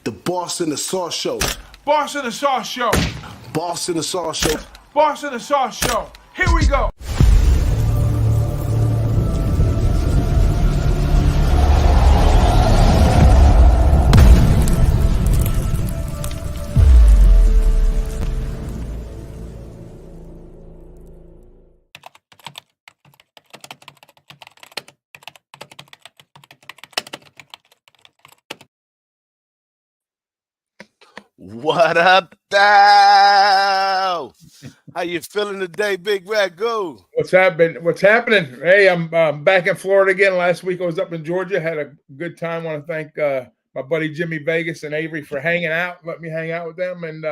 The Boss in the Sauce Show. Boss in the Sauce Show. Boss in the Sauce Show. Boss in the Sauce Show. Here we go. What up, thou? How you feeling today, Big Ragu? What's happening? Hey, I'm back in Florida again. Last week I was up in Georgia. Had a good time. Want to thank my buddy Jimmy Vegas and Avery for hanging out. Let me hang out with them, and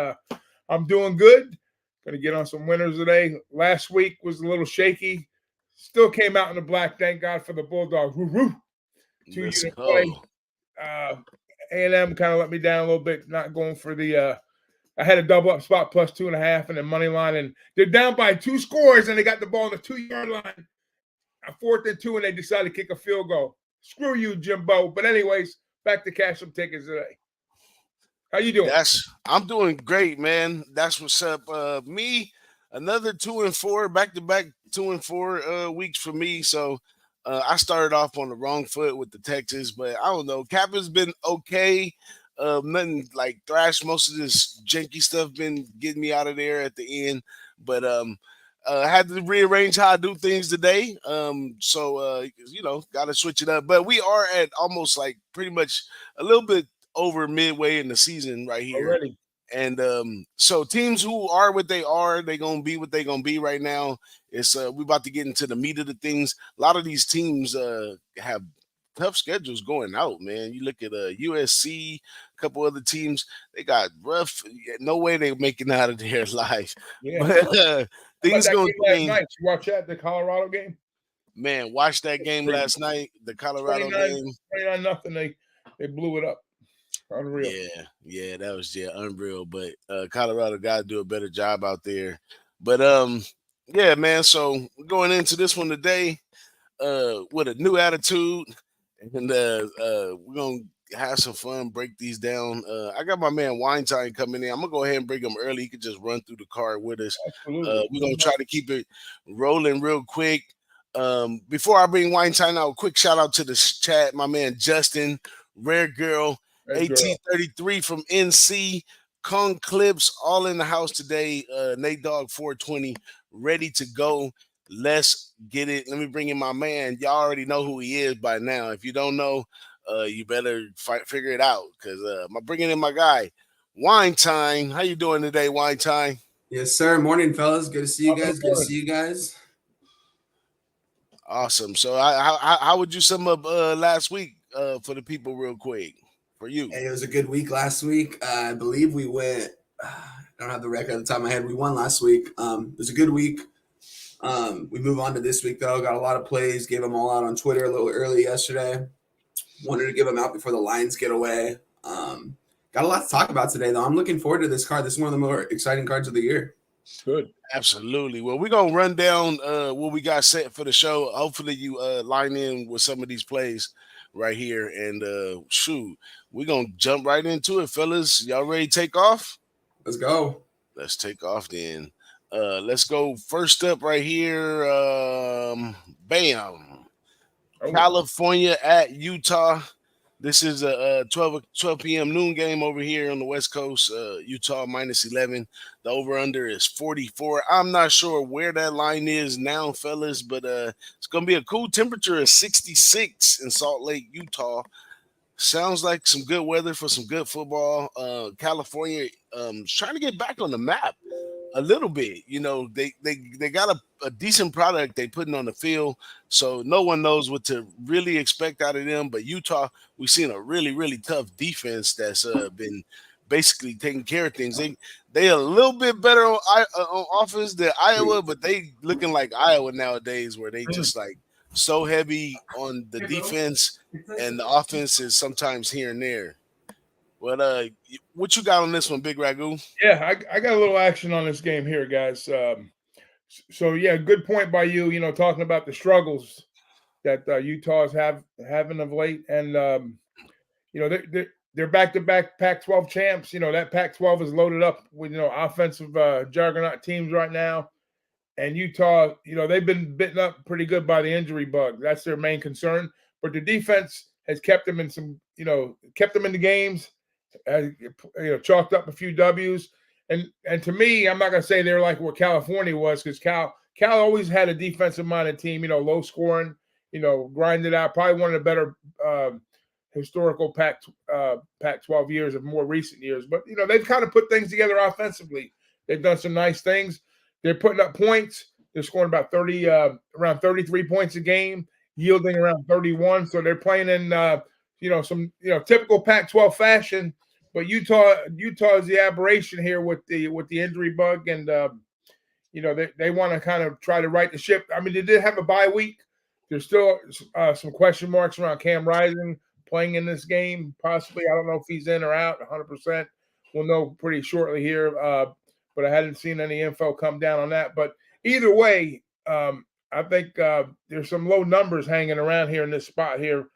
I'm doing good. Going to get on some winners today. Last week was a little shaky. Still came out in the black. Thank God for the Bulldogs. Woo-woo. Let's Two-unit go. play. A&M kind of let me down a little bit, not going for the I had a double up spot plus 2.5 and then money line, and they're down by 2 scores, and they got the ball on the 2-yard line. A 4th and 2, and they decided to kick a field goal. Screw you, Jimbo. But anyways, back to cash some tickets today. How you doing? I'm doing great, man. That's what's up. Me, another 2-4, back-to-back 2-4 weeks for me. So I started off on the wrong foot with the Texas, but I don't know. Kappa's been okay. Nothing like thrash. Most of this janky stuff been getting me out of there at the end. But I had to rearrange how I do things today. So got to switch it up. But we are at almost like pretty much a little bit over midway in the season right here. Already. And so teams who are what they are, they're going to be what they're going to be right now. It's we're about to get into the meat of the things. A lot of these teams have tough schedules going out, man. You look at USC, a couple other teams, they got rough. No way they're making out of there alive. Yeah. But things going to change. Last night. You watch that, the Colorado game? Man, watch that game last night, the Colorado game. 29-0. They blew it up. Unreal. Yeah, that was unreal. But Colorado got to do a better job out there. But yeah, man. So going into this one today, with a new attitude, and we're gonna have some fun, break these down. I got my man Weinstein coming in. I'm gonna go ahead and bring him early. He could just run through the car with us. We're gonna try to keep it rolling real quick. Before I bring Weinstein out, quick shout out to the chat, my man Justin, Rare Girl. 1833 from NC, Kong Clips, all in the house today. Nate Dogg 420, ready to go. Let's get it. Let me bring in my man. Y'all already know who he is by now. If you don't know, you better figure it out, because I'm bringing in my guy, Wine Time. How you doing today, Wine Time? Yes, sir. Morning, fellas. Good to see you guys. Good to see you guys. Awesome. So how would you sum up last week for the people real quick? For you. Hey, it was a good week last week. I believe we went, I don't have the record at the top of my head. We won last week. It was a good week. We move on to this week, though. Got a lot of plays. Gave them all out on Twitter a little early yesterday. Wanted to give them out before the Lions get away. Got a lot to talk about today, though. I'm looking forward to this card. This is one of the more exciting cards of the year. Good. Absolutely. Well, we're going to run down what we got set for the show. Hopefully you line in with some of these plays right here. And shoot, we're going to jump right into it, fellas. Y'all ready to take off? Let's go. Let's take off then. Let's go first up right here. Bam. California at Utah. This is a 12 p.m. noon game over here on the West Coast. Utah -11. The over-under is 44. I'm not sure where that line is now, fellas, but it's going to be a cool temperature of 66 in Salt Lake, Utah. Sounds like some good weather for some good football. California is trying to get back on the map a little bit. You know, they got a decent product they putting on the field, so no one knows what to really expect out of them. But Utah, we've seen a really, really tough defense that's been basically taking care of things. They a little bit better on offense than Iowa, but they looking like Iowa nowadays, where they just like so heavy on the defense, and the offense is sometimes here and there. Well, what you got on this one, Big Ragu? Yeah, I got a little action on this game here, guys. So yeah, good point by you. You know, talking about the struggles that Utah's having of late, and you know, they're back-to-back Pac-12 champs. That Pac-12 is loaded up with offensive juggernaut teams right now. And Utah, they've been bitten up pretty good by the injury bug. That's their main concern. But the defense has kept them in kept them in the games, chalked up a few W's. And to me, I'm not going to say they're like what California was, because Cal always had a defensive-minded team, low scoring, grinded out. Probably one of the better historical Pac-12 years of more recent years. But, they've kind of put things together offensively. They've done some nice things. They're putting up points. They're scoring about around 33 points a game, yielding around 31. So they're playing in, some, typical Pac-12 fashion. But Utah is the aberration here with the injury bug, and they want to kind of try to right the ship. I mean, they did have a bye week. There's still some question marks around Cam Rising playing in this game, possibly. I don't know if he's in or out 100%. We'll know pretty shortly here, but I hadn't seen any info come down on that. But either way, I think there's some low numbers hanging around here in this spot here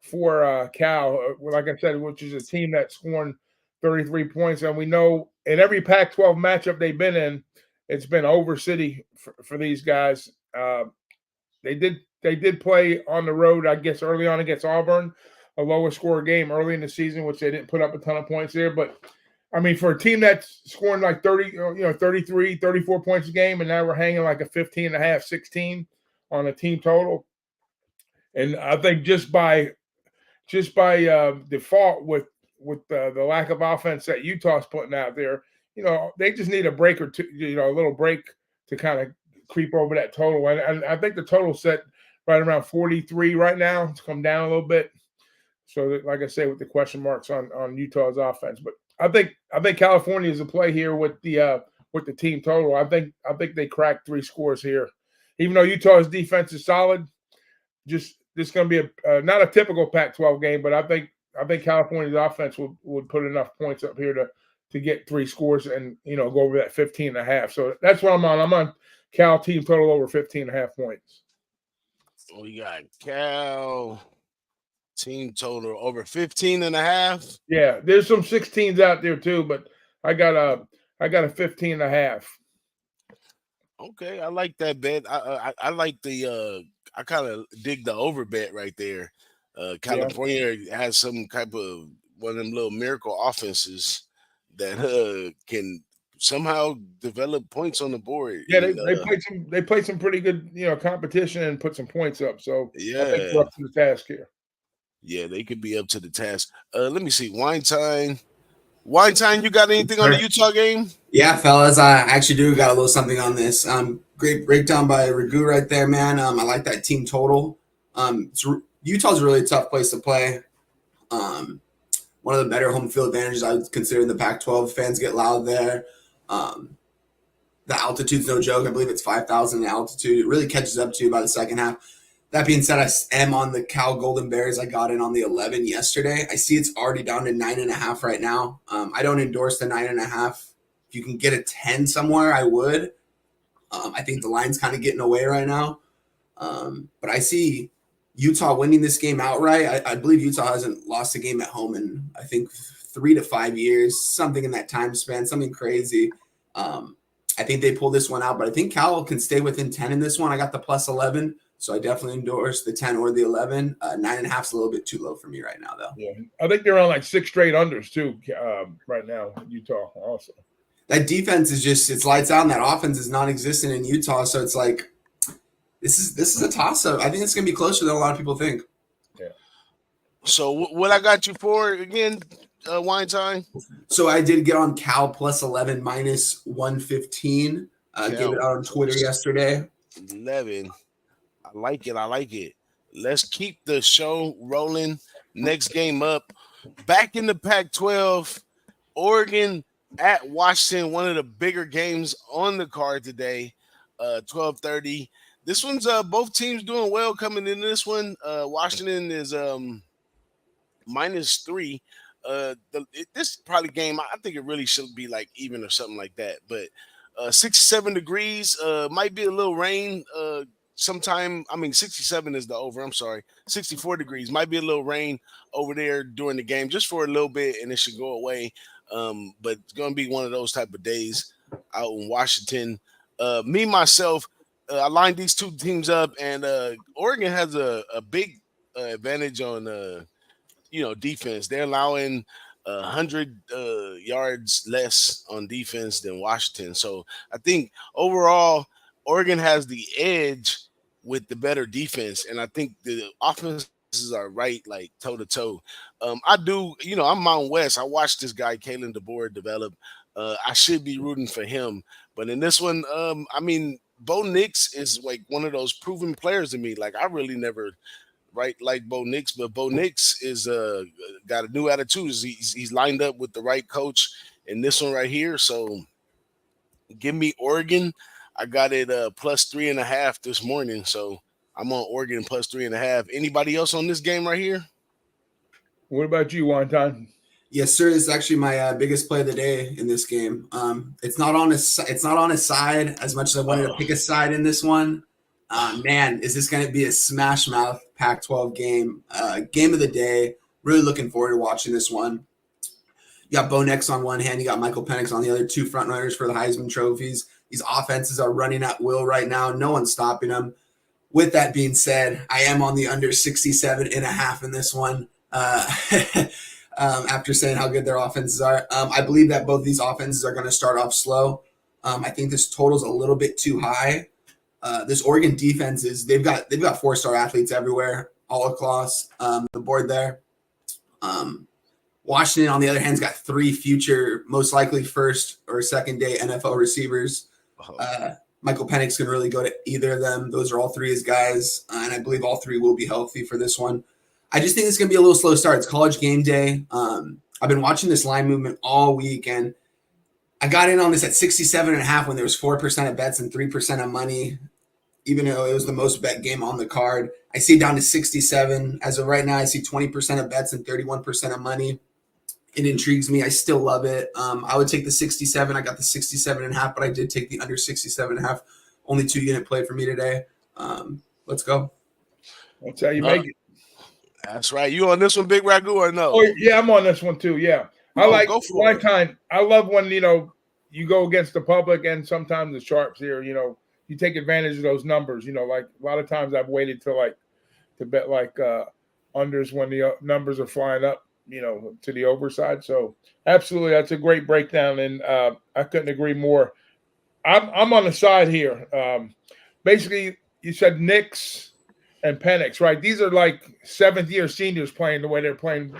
for Cal, like I said, which is a team that's scoring 33 points. And we know in every Pac-12 matchup they've been in, it's been over city for these guys. They did play on the road, I guess, early on against Auburn, a lower score game early in the season, which they didn't put up a ton of points there. But, I mean, for a team that's scoring like 33, 34 points a game, and now we're hanging like a 15.5, 16 on a team total. And I think just by default with the lack of offense that Utah's putting out there, they just need a break or two, a little break to kind of creep over that total. And I think the total set right around 43 right now. It's come down a little bit. So that, like I say, with the question marks on Utah's offense, but I think California is a play here with the team total. I think they cracked 3 scores here, even though Utah's defense is solid. Just this is going to be a not a typical Pac-12 game, but I think California's offense would put enough points up here to get 3 scores and go over that 15.5. So that's what I'm on. I'm on Cal team total over 15.5 points. We got Cal team total over 15.5. Yeah, there's some 16s out there too, but I got a 15.5. Okay, I like that bet. I like the I kind of dig the over bet right there. California has some type of one of them little miracle offenses that can somehow develop points on the board. Yeah, they played some pretty good competition and put some points up. So yeah, I think we're up to the task here. Yeah, they could be up to the task. Let me see. Wine time, you got anything on the Utah game? Yeah, fellas, I actually do got a little something on this. Great breakdown by Ragu right there, man. I like that team total. Utah's a really tough place to play. One of the better home field advantages I would consider in the Pac-12. Fans get loud there. The altitude's no joke. I believe it's 5,000 in altitude. It really catches up to you by the second half. That being said, I am on the Cal Golden Bears. I got in on the 11 yesterday. I see it's already down to 9.5 right now. I don't endorse the 9.5. If you can get a 10 somewhere, I would. I think the line's kind of getting away right now. But I see Utah winning this game outright. I believe Utah hasn't lost a game at home in, I think, 3 to 5 years, something in that time span, something crazy. I think they pull this one out, but I think Cal can stay within 10 in this one. I got the plus 11. So I definitely endorse the 10 or the 11. 9.5 is a little bit too low for me right now, though. Yeah, I think they're on like 6 straight unders too right now. Utah also. That defense is just it's lights out. And that offense is non-existent in Utah. So it's like this is a toss-up. I think it's gonna be closer than a lot of people think. Yeah. So what I got you for again, wine time? So I did get on Cal plus 11 minus 115. Gave it out on Twitter yesterday. 11. I like it. Let's keep the show rolling. Next game up. Back in the Pac-12, Oregon at Washington, one of the bigger games on the card today, 12:30. This one's both teams doing well coming into this one. Washington is -3. This probably game, I think it really should be like even or something like that. But 67 degrees, might be a little rain sometime. I mean, 67 is the over. I'm sorry, 64 degrees. Might be a little rain over there during the game, just for a little bit, and it should go away. But it's gonna be one of those type of days out in Washington. Me myself, I lined these two teams up, and Oregon has a big advantage on defense. They're allowing 100 yards less on defense than Washington. So I think overall, Oregon has the edge with the better defense, and I think the offenses are right, like toe to toe. I do, I'm Mountain West. I watched this guy Kalen DeBoer develop. I should be rooting for him, but in this one, I mean, Bo Nix is like one of those proven players to me. Like I really never like Bo Nix, but Bo Nix is got a new attitude. He's lined up with the right coach in this one right here. So give me Oregon. I got it plus 3.5 this morning. So I'm on Oregon plus 3.5. Anybody else on this game right here? What about you, Wonton? Yes, sir. This is actually my biggest play of the day in this game. It's not on his side as much as I wanted to pick a side in this one. Man, is this going to be a smash mouth Pac-12 game? Game of the day. Really looking forward to watching this one. You got Bo Nix on one hand. You got Michael Penix on the other, two front runners for the Heisman trophies. These offenses are running at will right now. No one's stopping them. With that being said, I am on the under 67.5 in this one. After saying how good their offenses are, I believe that both these offenses are going to start off slow. I think this total's a little bit too high. This Oregon defense they've got 4-star athletes everywhere, all across the board there. Washington, on the other hand, has got 3 future, most likely first or second day NFL receivers. Michael Penix can really go to either of them. Those are all 3 his guys, and I believe all 3 will be healthy for this one. I just think it's going to be a little slow start. It's college game day. I've been watching this line movement all week, and I got in on this at 67.5 when there was 4% of bets and 3% of money, even though it was the most bet game on the card. I see it down to 67. As of right now, I see 20% of bets and 31% of money. It intrigues me. I still love it. I would take the 67. I got the 67.5, but I did take the under 67.5. Only 2-unit play for me today. Let's go. That's how you make it. That's right. You on this one, Big Ragu, or no? Oh, yeah, I'm on this one too. Yeah. I like one time. I love when, you go against the public and sometimes the sharps here, you take advantage of those numbers, like a lot of times I've waited to bet unders when the numbers are flying up, to the overside. So absolutely. That's a great breakdown. And I couldn't agree more. I'm on the side here. Basically you said Nix and Penix, right? These are like 7th-year seniors playing the way they're playing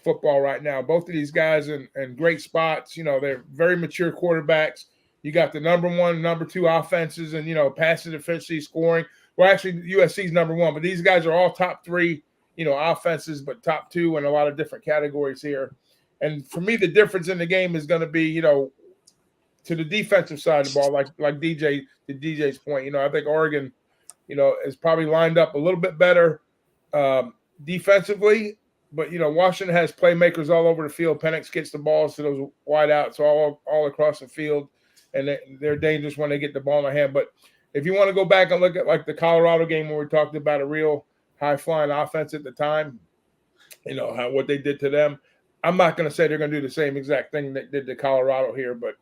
football right now. Both of these guys in great spots. They're very mature quarterbacks. You got the number 1, number 2 offenses and, passing efficiency, scoring. Well, actually, USC's number 1, but these guys are all top 3, offenses, but top 2 in a lot of different categories here. And for me, the difference in the game is going to be, to the defensive side of the ball, like DJ's point. I think Oregon, is probably lined up a little bit better defensively. But, Washington has playmakers all over the field. Penix gets the balls to those wide outs all across the field, and they're dangerous when they get the ball in their hand. But if you want to go back and look at, like, the Colorado game where we talked about a real high-flying offense at the time, what they did to them, I'm not going to say they're going to do the same exact thing they did to Colorado here, but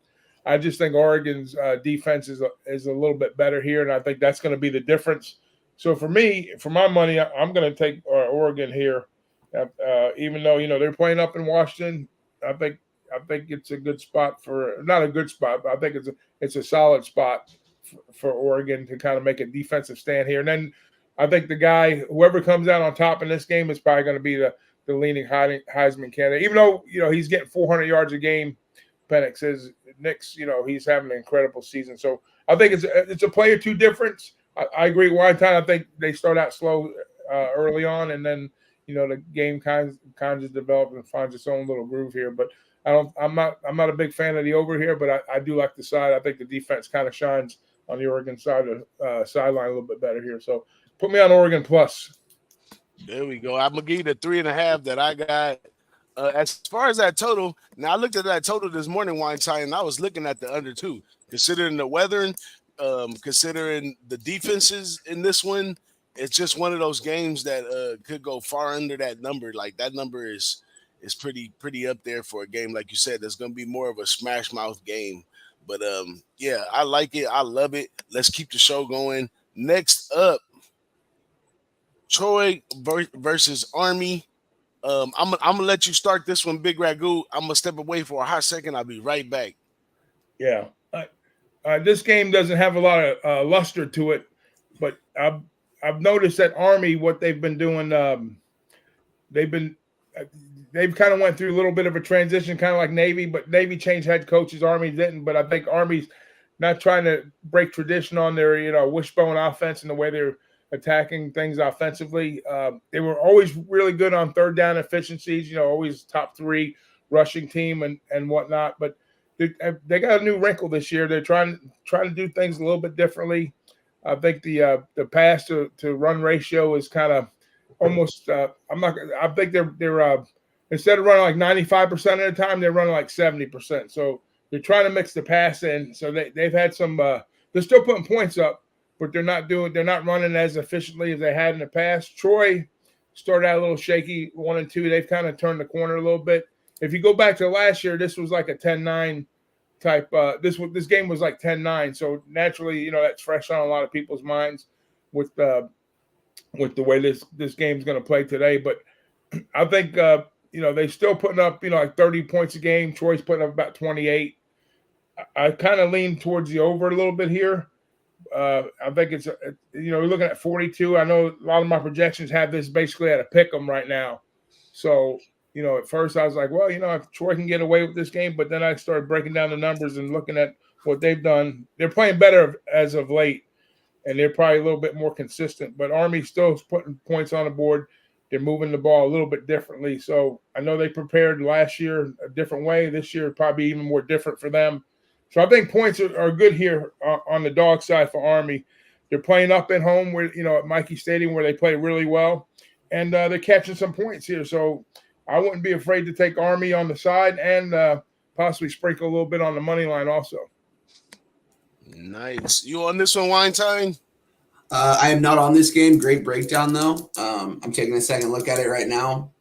I just think Oregon's defense is a little bit better here, and I think that's going to be the difference. So for me, for my money, I'm going to take Oregon here. Even though they're playing up in Washington, I think it's a good spot not a good spot, but I think it's a solid spot for Oregon to kind of make a defensive stand here. And then I think whoever comes out on top in this game is probably going to be the leading Heisman candidate. Even though he's getting 400 yards a game, Penix is. Nix, he's having an incredible season. So I think it's a play or two difference. I agree with Weinstein. I think they start out slow early on, and then the game kind of develops and finds its own little groove here. But I'm not a big fan of the over here, but I do like the side. I think the defense kind of shines on the Oregon side of sideline a little bit better here. So put me on Oregon plus. There we go. I'm gonna give you the 3.5 that I got. As far as that total, now I looked at that total this morning, Weinstein, and I was looking at the under 2. Considering the weather, considering the defenses in this one, it's just one of those games that could go far under that number. Like that number is pretty up there for a game. Like you said, there's going to be more of a smash mouth game. But yeah, I like it. I love it. Let's keep the show going. Next up, Troy versus Army. I'm gonna let you start this one, Big Ragu. I'm gonna step away for a hot second. I'll be right back. Yeah. This game doesn't have a lot of luster to it, but I've noticed that Army, what they've been doing, they've kind of went through a little bit of a transition, kind of like Navy, but Navy changed head coaches, Army didn't. But I think Army's not trying to break tradition on their wishbone offense and the way they're attacking things offensively. They were always really good on third down efficiencies, always top 3 rushing team and whatnot. But they got a new wrinkle this year. They're trying to do things a little bit differently. I think the pass to run ratio is kind of almost. I think they're instead of running like 95% of the time, they're running like 70%. So they're trying to mix the pass in. So they've had some. They're still putting points up, but they're not running as efficiently as they had in the past. Troy started out a little shaky, 1 and 2. They've kind of turned the corner a little bit. If you go back to last year, this was like a 10-9 type. This game was like 10-9. So naturally, that's fresh on a lot of people's minds with the way this game's going to play today. But I think they still putting up like 30 points a game. Troy's putting up about 28. I kind of lean towards the over a little bit here. I think it's we're looking at 42. I know a lot of my projections have this basically at a pick 'em right now. So at first I was like, well, if Troy can get away with this game, but then I started breaking down the numbers and looking at what they've done. They're playing better as of late, and they're probably a little bit more consistent. But Army still is putting points on the board. They're moving the ball a little bit differently. So I know they prepared last year a different way. This year probably even more different for them. So I think points are good here on the dog side for Army. They're playing up at home where at Mikey Stadium where they play really well, and they're catching some points here. So I wouldn't be afraid to take Army on the side and possibly sprinkle a little bit on the money line also. Nice. You on this one, Weinstein? I am not on this game. Great breakdown though. I'm taking a second look at it right now.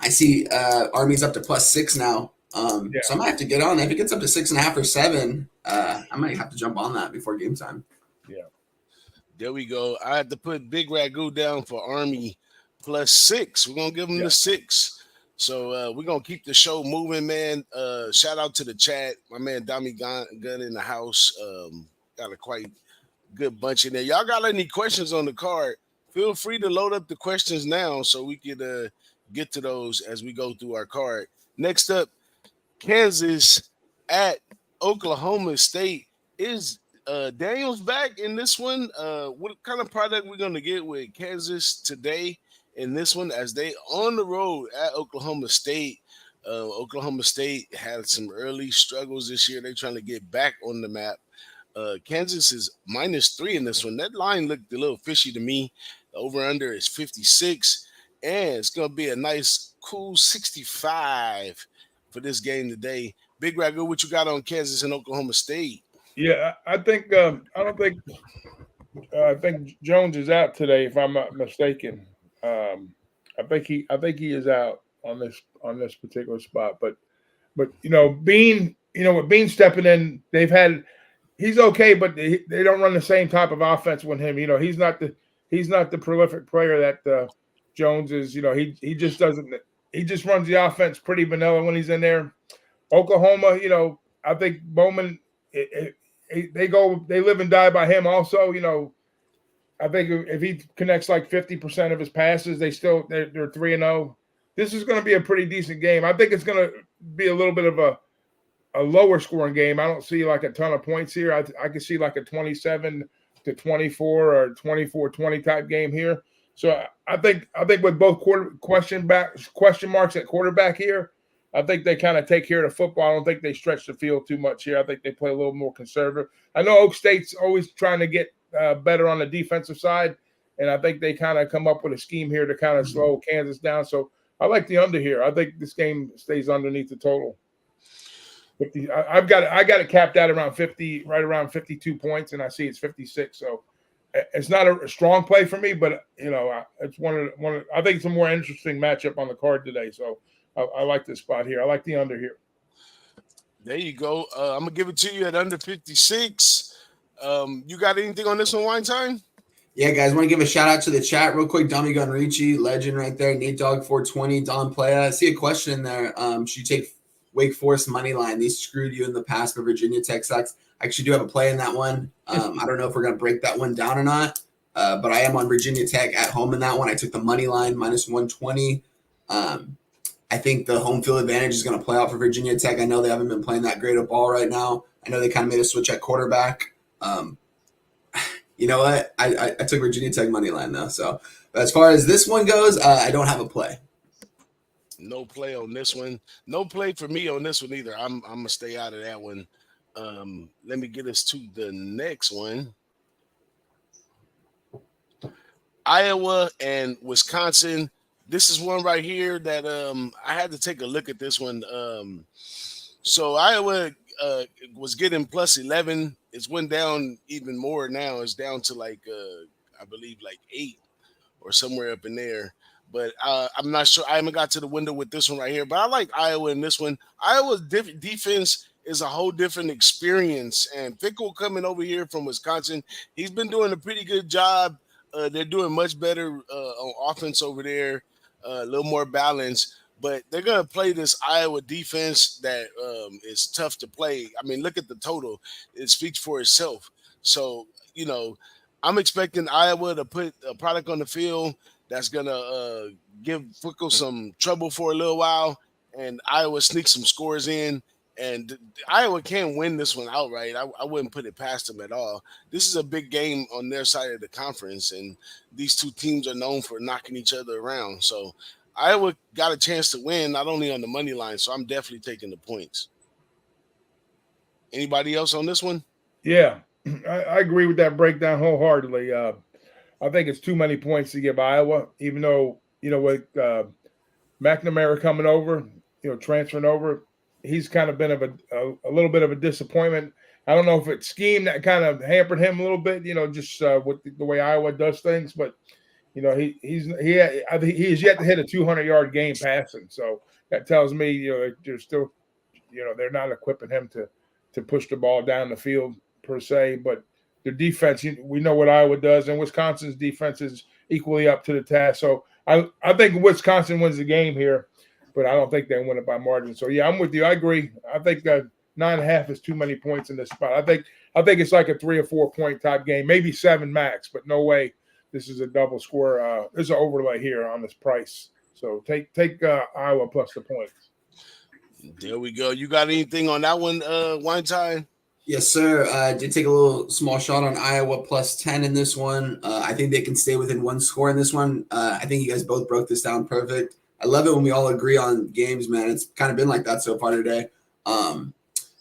I see Army's up to +6 now. So I might have to get on that. If it gets up to 6.5 or 7, I might have to jump on that before game time. Yeah. There we go. I had to put Big Ragu down for Army +6. We're gonna give them the 6. So we're gonna keep the show moving, man. Shout out to the chat. My man Dami Gun in the house. Got a quite good bunch in there. Y'all got any questions on the card? Feel free to load up the questions now so we could get to those as we go through our card. Next up, Kansas at Oklahoma State. Is Daniels back in this one? What kind of product we're going to get with Kansas today in this one as they on the road at Oklahoma State? Oklahoma State had some early struggles this year. They're trying to get back on the map. Kansas is -3 in this one. That line looked a little fishy to me. The over-under is 56, and it's going to be a nice, cool 65 for this game today. Big Ragu, what you got on Kansas and Oklahoma State? Yeah, I think I think Jones is out today, if I'm not mistaken. I think he is out on this particular spot. But Bean, with Bean stepping in, he's okay, but they don't run the same type of offense with him. He's not the prolific player that Jones is. He just doesn't. He just runs the offense pretty vanilla when he's in there. Oklahoma, I think Bowman, they live and die by him also. I think if he connects like 50% of his passes, they're 3-0. This is going to be a pretty decent game. I think it's going to be a little bit of a lower scoring game. I don't see like a ton of points here. I could see like a 27-24 or 24-20 type game here. So I think with both question marks at quarterback here, I think they kind of take care of the football. I don't think they stretch the field too much here. I think they play a little more conservative. I know Oak State's always trying to get better on the defensive side, and I think they kind of come up with a scheme here to kind of slow Kansas down. So I like the under here. I think this game stays underneath the total. 50. I got it capped out around 50, right around 52 points, and I see it's 56. So it's not a strong play for me, but it's one of. I think it's a more interesting matchup on the card today. So I like this spot here. I like the under here. There you go. I'm gonna give it to you at under 56. You got anything on this one, Wine Time? Yeah, guys, want to give a shout out to the chat real quick. Dummy Gun Ricci, legend right there. Nate Dog 420, Don Playa. I see a question in there. Should you take Wake Forest money line? They screwed you in the past, but Virginia Tech sucks. I actually do have a play in that one. I don't know if we're going to break that one down or not, but I am on Virginia Tech at home in that one. I took the money line minus 120. I think the home field advantage is going to play out for Virginia Tech. I know they haven't been playing that great of ball right now. I know they kind of made a switch at quarterback. You know what? I took Virginia Tech money line though. So, but as far as this one goes, I don't have a play. No play on this one. No play for me on this one either. I'm gonna stay out of that one. Let me get us to the next one. Iowa and Wisconsin. This is one right here that I had to take a look at this one. So Iowa was getting plus 11. It's went down even more now. It's down to like I believe like 8 or somewhere up in there. But I'm not sure. I haven't got to the window with this one right here. But I like Iowa in this one. Iowa's defense is a whole different experience. And Fickle coming over here from Wisconsin, he's been doing a pretty good job. They're doing much better on offense over there, a little more balance. But they're going to play this Iowa defense that is tough to play. I mean, look at the total. It speaks for itself. So, I'm expecting Iowa to put a product on the field that's going to give Fickle some trouble for a little while, and Iowa sneak some scores in. And Iowa can win this one outright. I wouldn't put it past them at all. This is a big game on their side of the conference, and these two teams are known for knocking each other around. So Iowa got a chance to win, not only on the money line, so I'm definitely taking the points. Anybody else on this one? Yeah, I agree with that breakdown wholeheartedly. I think it's too many points to give Iowa, even though, with McNamara coming over, transferring over, he's kind of been a little bit of a disappointment. I don't know if it's scheme that kind of hampered him a little bit, just with the way Iowa does things, but he's yet to hit a 200-yard game passing. So that tells me, they're still, they're not equipping him to push the ball down the field per se. But their defense, we know what Iowa does, and Wisconsin's defense is equally up to the task. So I think Wisconsin wins the game here, but I don't think they win it by margin. So yeah, I'm with you. I agree. I think that 9.5 is too many points in this spot. I think it's like a 3 or 4 point type game, maybe 7 max, but no way. This is a double score. There's an overlay here on this price. So take Iowa plus the points. There we go. You got anything on that one, Wine Time? Yes, sir. I did take a little small shot on Iowa plus 10 in this one. I think they can stay within 1 score in this one. I think you guys both broke this down perfect. I love it when we all agree on games, man. It's kind of been like that so far today.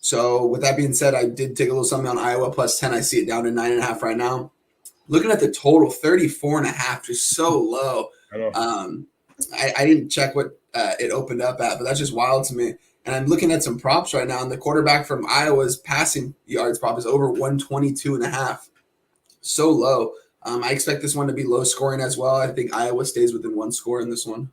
So with that being said, I did take a little something on Iowa plus 10. I see it down to 9.5 right now. Looking at the total, 34.5, just so low. I didn't check what it opened up at, but that's just wild to me. And I'm looking at some props right now, and the quarterback from Iowa's passing yards prop is over 122.5. So low. I expect this one to be low scoring as well. I think Iowa stays within 1 score in this one.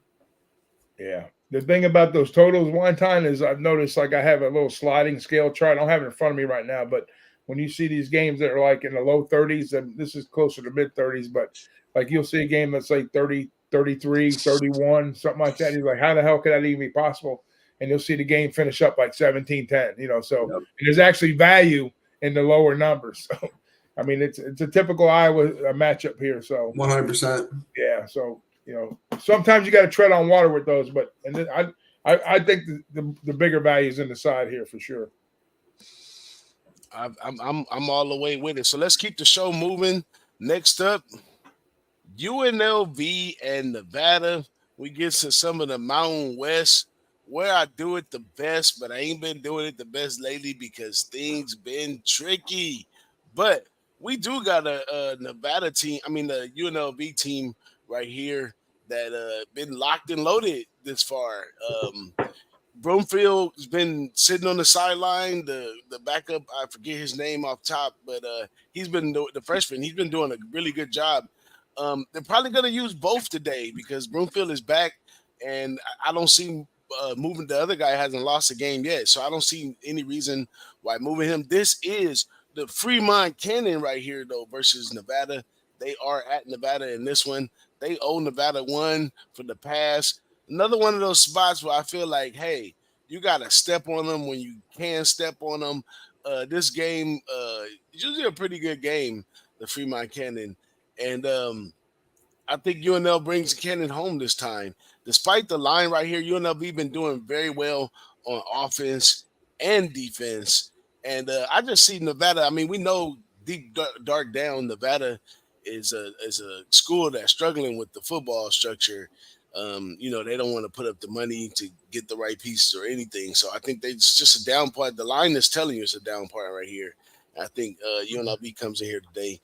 Yeah. The thing about those totals one time is I've noticed like I have a little sliding scale chart. I don't have it in front of me right now, but when you see these games that are like in the low 30s, and this is closer to mid 30s, but like you'll see a game that's like 30, 33, 31, something like that. You're like, how the hell could that even be possible? And you'll see the game finish up like 17-10, so Yep. There's actually value in the lower numbers. So, I mean, it's a typical Iowa matchup here. So 100%. Yeah. So, sometimes you got to tread on water with those, but I think the bigger value is in the side here for sure. I'm all the way with it. So let's keep the show moving. Next up, UNLV and Nevada. We get to some of the Mountain West where I do it the best, but I ain't been doing it the best lately because things been tricky. But we do got a Nevada team. I mean, the UNLV team right here that been locked and loaded this far. Broomfield's been sitting on the sideline. The backup, I forget his name off top, but he's been the freshman. He's been doing a really good job. They're probably going to use both today because Broomfield is back, and I don't see moving. The other guy hasn't lost a game yet, so I don't see any reason why moving him. This is the Fremont Cannon right here, though, versus Nevada. They are at Nevada in this one. They owe Nevada one for the pass. Another one of those spots where I feel like, hey, you got to step on them when you can step on them. This game is usually a pretty good game, the Fremont Cannon. And I think UNL brings Cannon home this time. Despite the line right here, UNLV been doing very well on offense and defense. And I just see Nevada. I mean, we know deep dark down Nevada is a school that's struggling with the football structure. They don't want to put up the money to get the right pieces or anything. So I think it's just a down part. The line is telling you it's a down part right here. I think UNLV comes in here today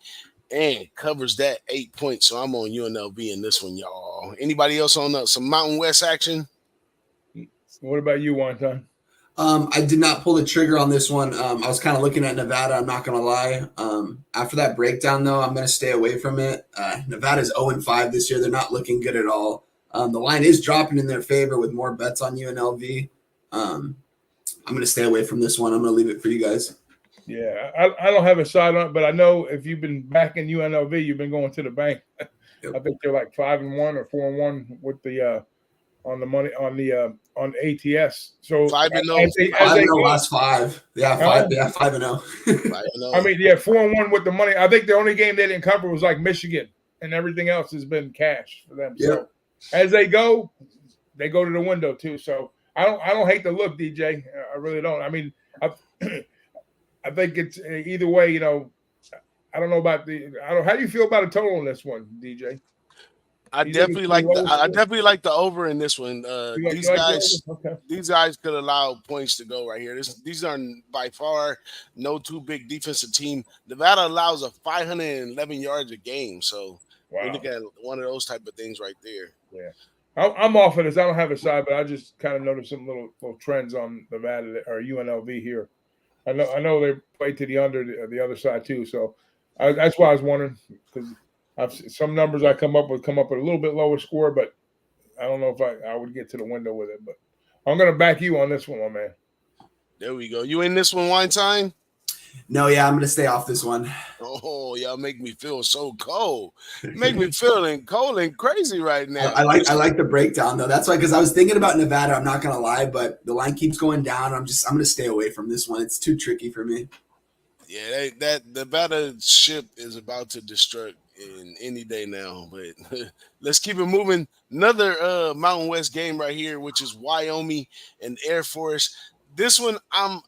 and covers that 8 points. So I'm on UNLV in this one, y'all. Anybody else on some Mountain West action? What about you, Wonton? I did not pull the trigger on this one. I was kind of looking at Nevada. I'm not going to lie. After that breakdown, though, I'm going to stay away from it. Nevada's 0-5 this year. They're not looking good at all. The line is dropping in their favor with more bets on UNLV. I'm going to stay away from this one. I'm going to leave it for you guys. Yeah, I don't have a side on it, but I know if you've been backing UNLV, you've been going to the bank. Yep. I think they're like 5-1 or 4-1 with the on the money on ATS. So 5-0 last 5. Yeah, 5-0. I mean, 4-1 with the money. I think the only game they didn't cover was like Michigan, and everything else has been cash for them. Yep. So as they go to the window too. So I don't hate the look, DJ. I really don't. I mean, I think it's either way. I don't know about how do you feel about a total on this one, DJ? I definitely like the over in this one. These guys could allow points to go right here. These are by far no too big defensive team. Nevada allows a 511 yards a game, so we look at one of those type of things right there. Yeah, I'm off of this. I don't have a side, but I just kind of noticed some little trends on Nevada or UNLV here. I know they play to the other side too, so that's why I was wondering because. Some numbers I come up with a little bit lower score, but I don't know if I would get to the window with it. But I'm going to back you on this one, my man. There we go. You in this one, Wine Time? No, yeah, I'm going to stay off this one. Oh, y'all make me feel so cold. Make me feeling cold and crazy right now. I like the breakdown though. That's why, because I was thinking about Nevada. I'm not going to lie, but the line keeps going down. I'm going to stay away from this one. It's too tricky for me. Yeah, that Nevada ship is about to destruct in any day now, but let's keep it moving. Another Mountain West game right here, which is Wyoming and Air Force. This one, I'm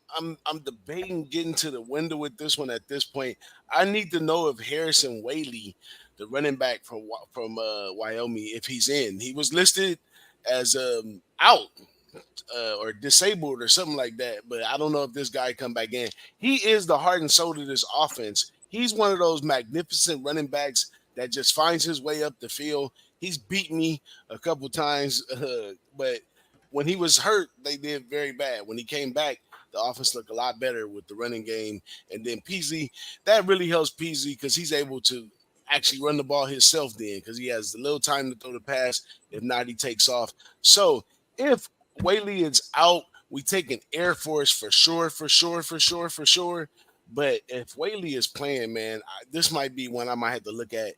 debating getting to the window with this one at this point. I need to know if Harrison Whaley, the running back from Wyoming, if he's in. He was listed as out. Or disabled or something like that, but I don't know if this guy come back in. He is the heart and soul of this offense. He's one of those magnificent running backs that just finds his way up the field. He's beat me a couple times, but when he was hurt, they did very bad. When he came back, the offense looked a lot better with the running game. And then Peasley, that really helps Peasley because he's able to actually run the ball himself then because he has a little time to throw the pass. If not, he takes off. So if Whaley is out, we take an Air Force for sure. But if Whaley is playing, man, this might be one I might have to look at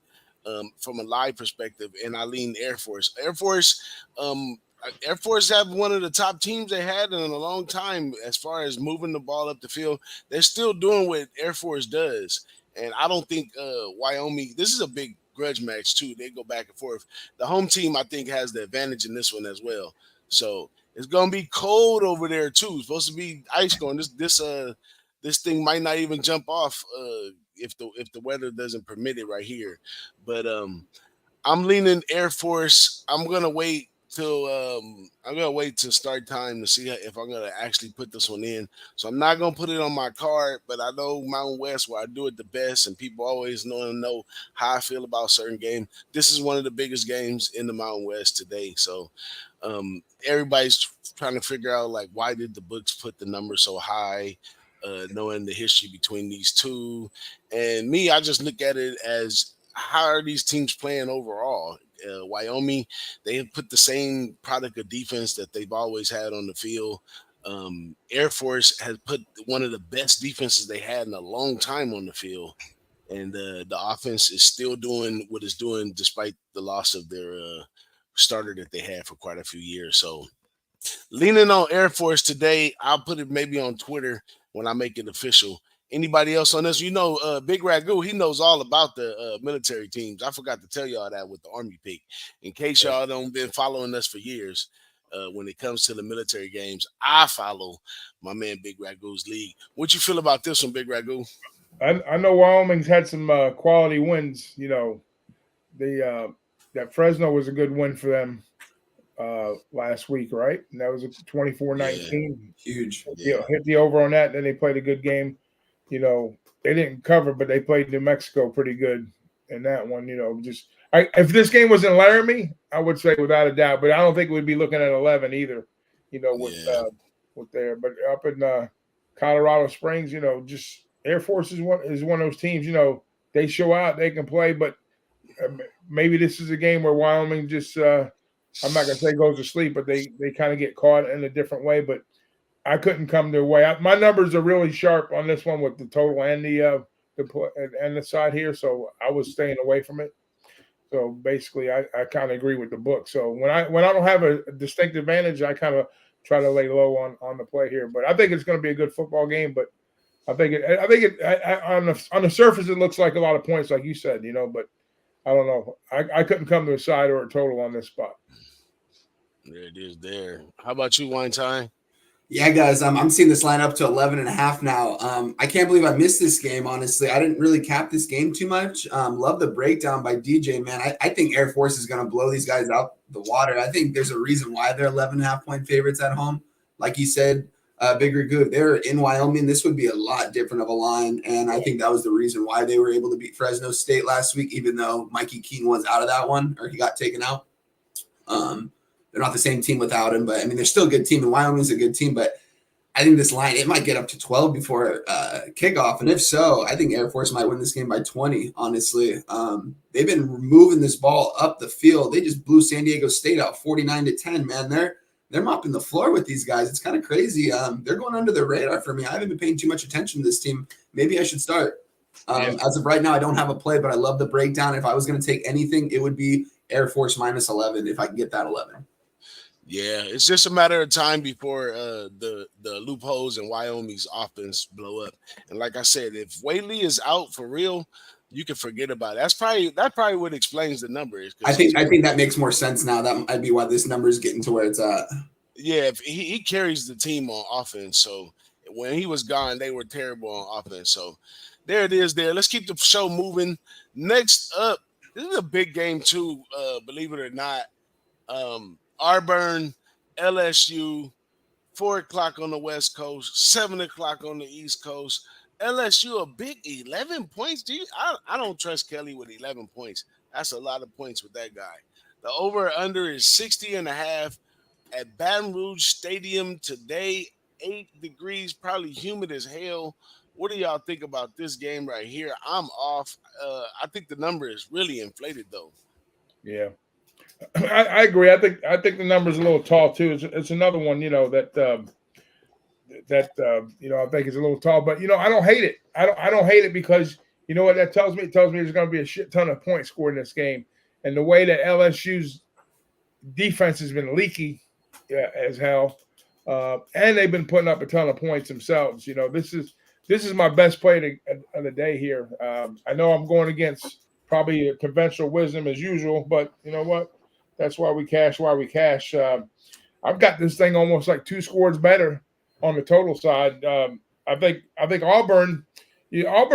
from a live perspective, and I lean Air Force. Air Force have one of the top teams they had in a long time as far as moving the ball up the field. They're still doing what Air Force does, and I don't think Wyoming. This is a big grudge match too. They go back and forth. The home team, I think, has the advantage in this one as well. So it's gonna be cold over there too. It's supposed to be ice going. This thing might not even jump off if the weather doesn't permit it right here. But I'm leaning Air Force. I'm gonna wait till start time to see if I'm gonna actually put this one in. So I'm not gonna put it on my card, but I know Mountain West where I do it the best, and people always know how I feel about certain games. This is one of the biggest games in the Mountain West today. So Everybody's trying to figure out like why did the books put the number so high, knowing the history between these two. And me, I just look at it as how are these teams playing overall? Wyoming, they have put the same product of defense that they've always had on the field. Air Force has put one of the best defenses they had in a long time on the field, and the offense is still doing what it's doing despite the loss of their starter that they had for quite a few years. So leaning on Air Force today, I'll put it maybe on Twitter when I make it official. Anybody else on this? Big Ragu, he knows all about the military teams. I forgot to tell y'all that with the Army pick. In case y'all don't been following us for years, when it comes to the military games, I follow my man Big Ragu's league. What you feel about this one, Big Ragu? I know Wyoming's had some quality wins. That Fresno was a good win for them last week, right? And that was a 24-19. Huge. Hit the over on that. Then they played a good game. They didn't cover, but they played New Mexico pretty good in that one. If this game was in Laramie, I would say without a doubt, but I don't think we'd be looking at 11 either. With there, but up in Colorado Springs, just Air Force is one of those teams. They show out, they can play, but maybe this is a game where Wyoming just I'm not gonna say goes to sleep, but they kind of get caught in a different way. But I couldn't come their way. My numbers are really sharp on this one with the total and the side here, so I was staying away from it. So basically, I kind of agree with the book. So when I don't have a distinct advantage, I kind of try to lay low on the play here. But I think it's going to be a good football game. But I think on the surface it looks like a lot of points, like you said, But I don't know. I couldn't come to a side or a total on this spot. There it is. There. How about you, Wine Time? Yeah, guys, I'm seeing this line up to 11.5 now. I can't believe I missed this game, honestly. I didn't really cap this game too much. Love the breakdown by DJ, man. I think Air Force is going to blow these guys out the water. I think there's a reason why they're 11.5-point favorites at home. Like you said, Big Ragu, they're in Wyoming. This would be a lot different of a line, and I think that was the reason why they were able to beat Fresno State last week, even though Mikey Keene was out of that one, or he got taken out. They're not the same team without him, but I mean, they're still a good team, and Wyoming's a good team. But I think this line, it might get up to 12 before kickoff, and if so, I think Air Force might win this game by 20. Honestly, they've been moving this ball up the field. They just blew San Diego State out 49-10. Man, they're mopping the floor with these guys. It's kind of crazy. They're going under the radar for me. I haven't been paying too much attention to this team. Maybe I should start. As of right now, I don't have a play, but I love the breakdown. If I was going to take anything, it would be Air Force minus 11 if I can get that 11. Yeah, it's just a matter of time before the loopholes in Wyoming's offense blow up. And like I said, if Whaley is out for real, you can forget about it. That's probably what explains the number. I think that makes more sense now. That might be why this number is getting to where it's at. Yeah, if he carries the team on offense. So when he was gone, they were terrible on offense. So there it is. There. Let's keep the show moving. Next up, this is a big game too. Believe it or not. Auburn, LSU, 4 o'clock on the West Coast, 7 o'clock on the East Coast. LSU a big 11 points. I don't trust Kelly with 11 points. That's a lot of points with that guy. The over-under is 60.5 at Baton Rouge Stadium today. 8 degrees, probably humid as hell. What do y'all think about this game right here? I'm off. I think the number is really inflated, though. Yeah. I agree. I think the number's a little tall too. It's another one, that I think is a little tall. But I don't hate it. I don't hate it because you know what that tells me? It tells me there's going to be a shit ton of points scored in this game, and the way that LSU's defense has been leaky as hell, and they've been putting up a ton of points themselves. This is my best play of the day here. I know I'm going against probably a conventional wisdom as usual, but you know what? That's why we cash. I've got this thing almost like 2 scores better on the total side. I think Auburn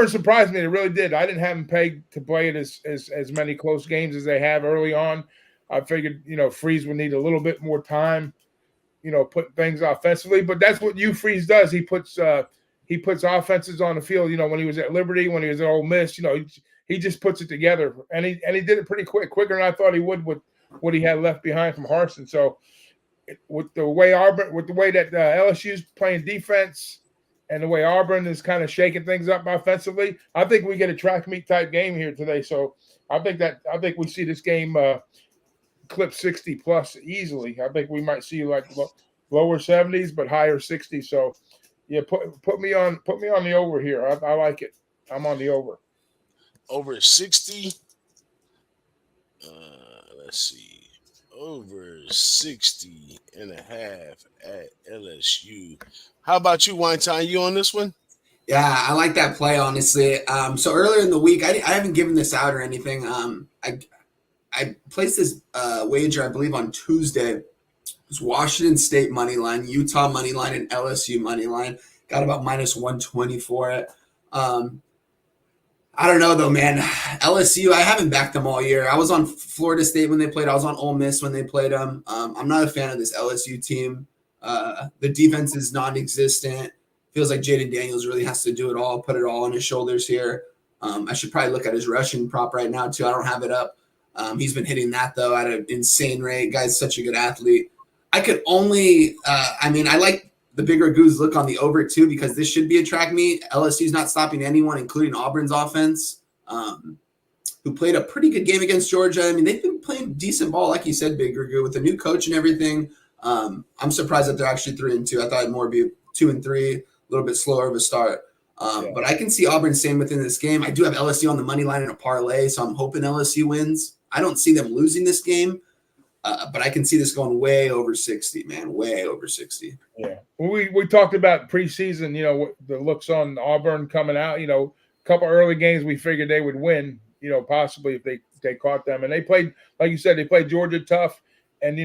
surprised me. It really did. I didn't have them pegged to play it as many close games as they have early on. I figured, Freeze would need a little bit more time, putting things offensively. But that's what Hugh Freeze does. He puts offenses on the field. When he was at Liberty, when he was at Ole Miss, he just puts it together, and he did it pretty quicker than I thought he would with what he had left behind from Harsin. So with the way that LSU's playing defense and the way Auburn is kind of shaking things up offensively, I think we get a track meet type game here today. So I think we see this game clip 60 plus easily. I think we might see like lower 70s but higher 60s. So yeah, put me on the over here. I like it. I'm on the over. Over 60. Let's see. Over 60 and a half at LSU. How about you, Weinstein? You on this one? Yeah, I like that play, honestly. So earlier in the week, I haven't given this out or anything. I placed this wager, I believe, on Tuesday. It was Washington State money line, Utah money line, and LSU money line. Got about minus 120 for it. I don't know though, man. LSU, I haven't backed them all year. I was on Florida State when they played. I was on Ole Miss when they played them. I'm not a fan of this LSU team. The defense is non-existent. Feels like Jaden Daniels really has to do it all, put it all on his shoulders here. I should probably look at his rushing prop right now too. I don't have it up. He's been hitting that though at an insane rate. Guy's such a good athlete. I could only, I like the bigger goose look on the over too, because this should be a track meet. LSU's not stopping anyone, including Auburn's offense, who played a pretty good game against Georgia. I mean, they've been playing decent ball, like you said, Big Goo, with the new coach and everything. I'm surprised that they're actually 3-2. I thought it'd more be 2-3, a little bit slower of a start. But I can see Auburn staying within this game. I do have LSU on the money line in a parlay, so I'm hoping LSU wins. I don't see them losing this game. But I can see this going way over 60, man, way over 60. Yeah. We talked about preseason, the looks on Auburn coming out, a couple early games we figured they would win, possibly if they caught them. And they played, like you said, they played Georgia tough. And,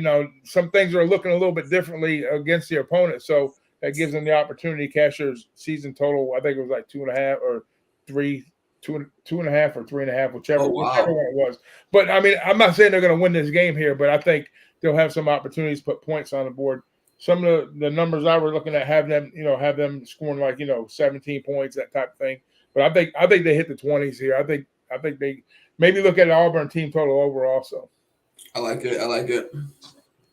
some things are looking a little bit differently against the opponent. So that gives them the opportunity to cash their season total. I think it was like 2.5 or 3. 2.5 or 3.5, whichever one it was. But I mean, I'm not saying they're going to win this game here, but I think they'll have some opportunities to put points on the board. Some of the numbers I was looking at have them scoring like 17 points, that type of thing. But I think they hit the 20s here. I think they maybe look at the Auburn team total over also. I like it.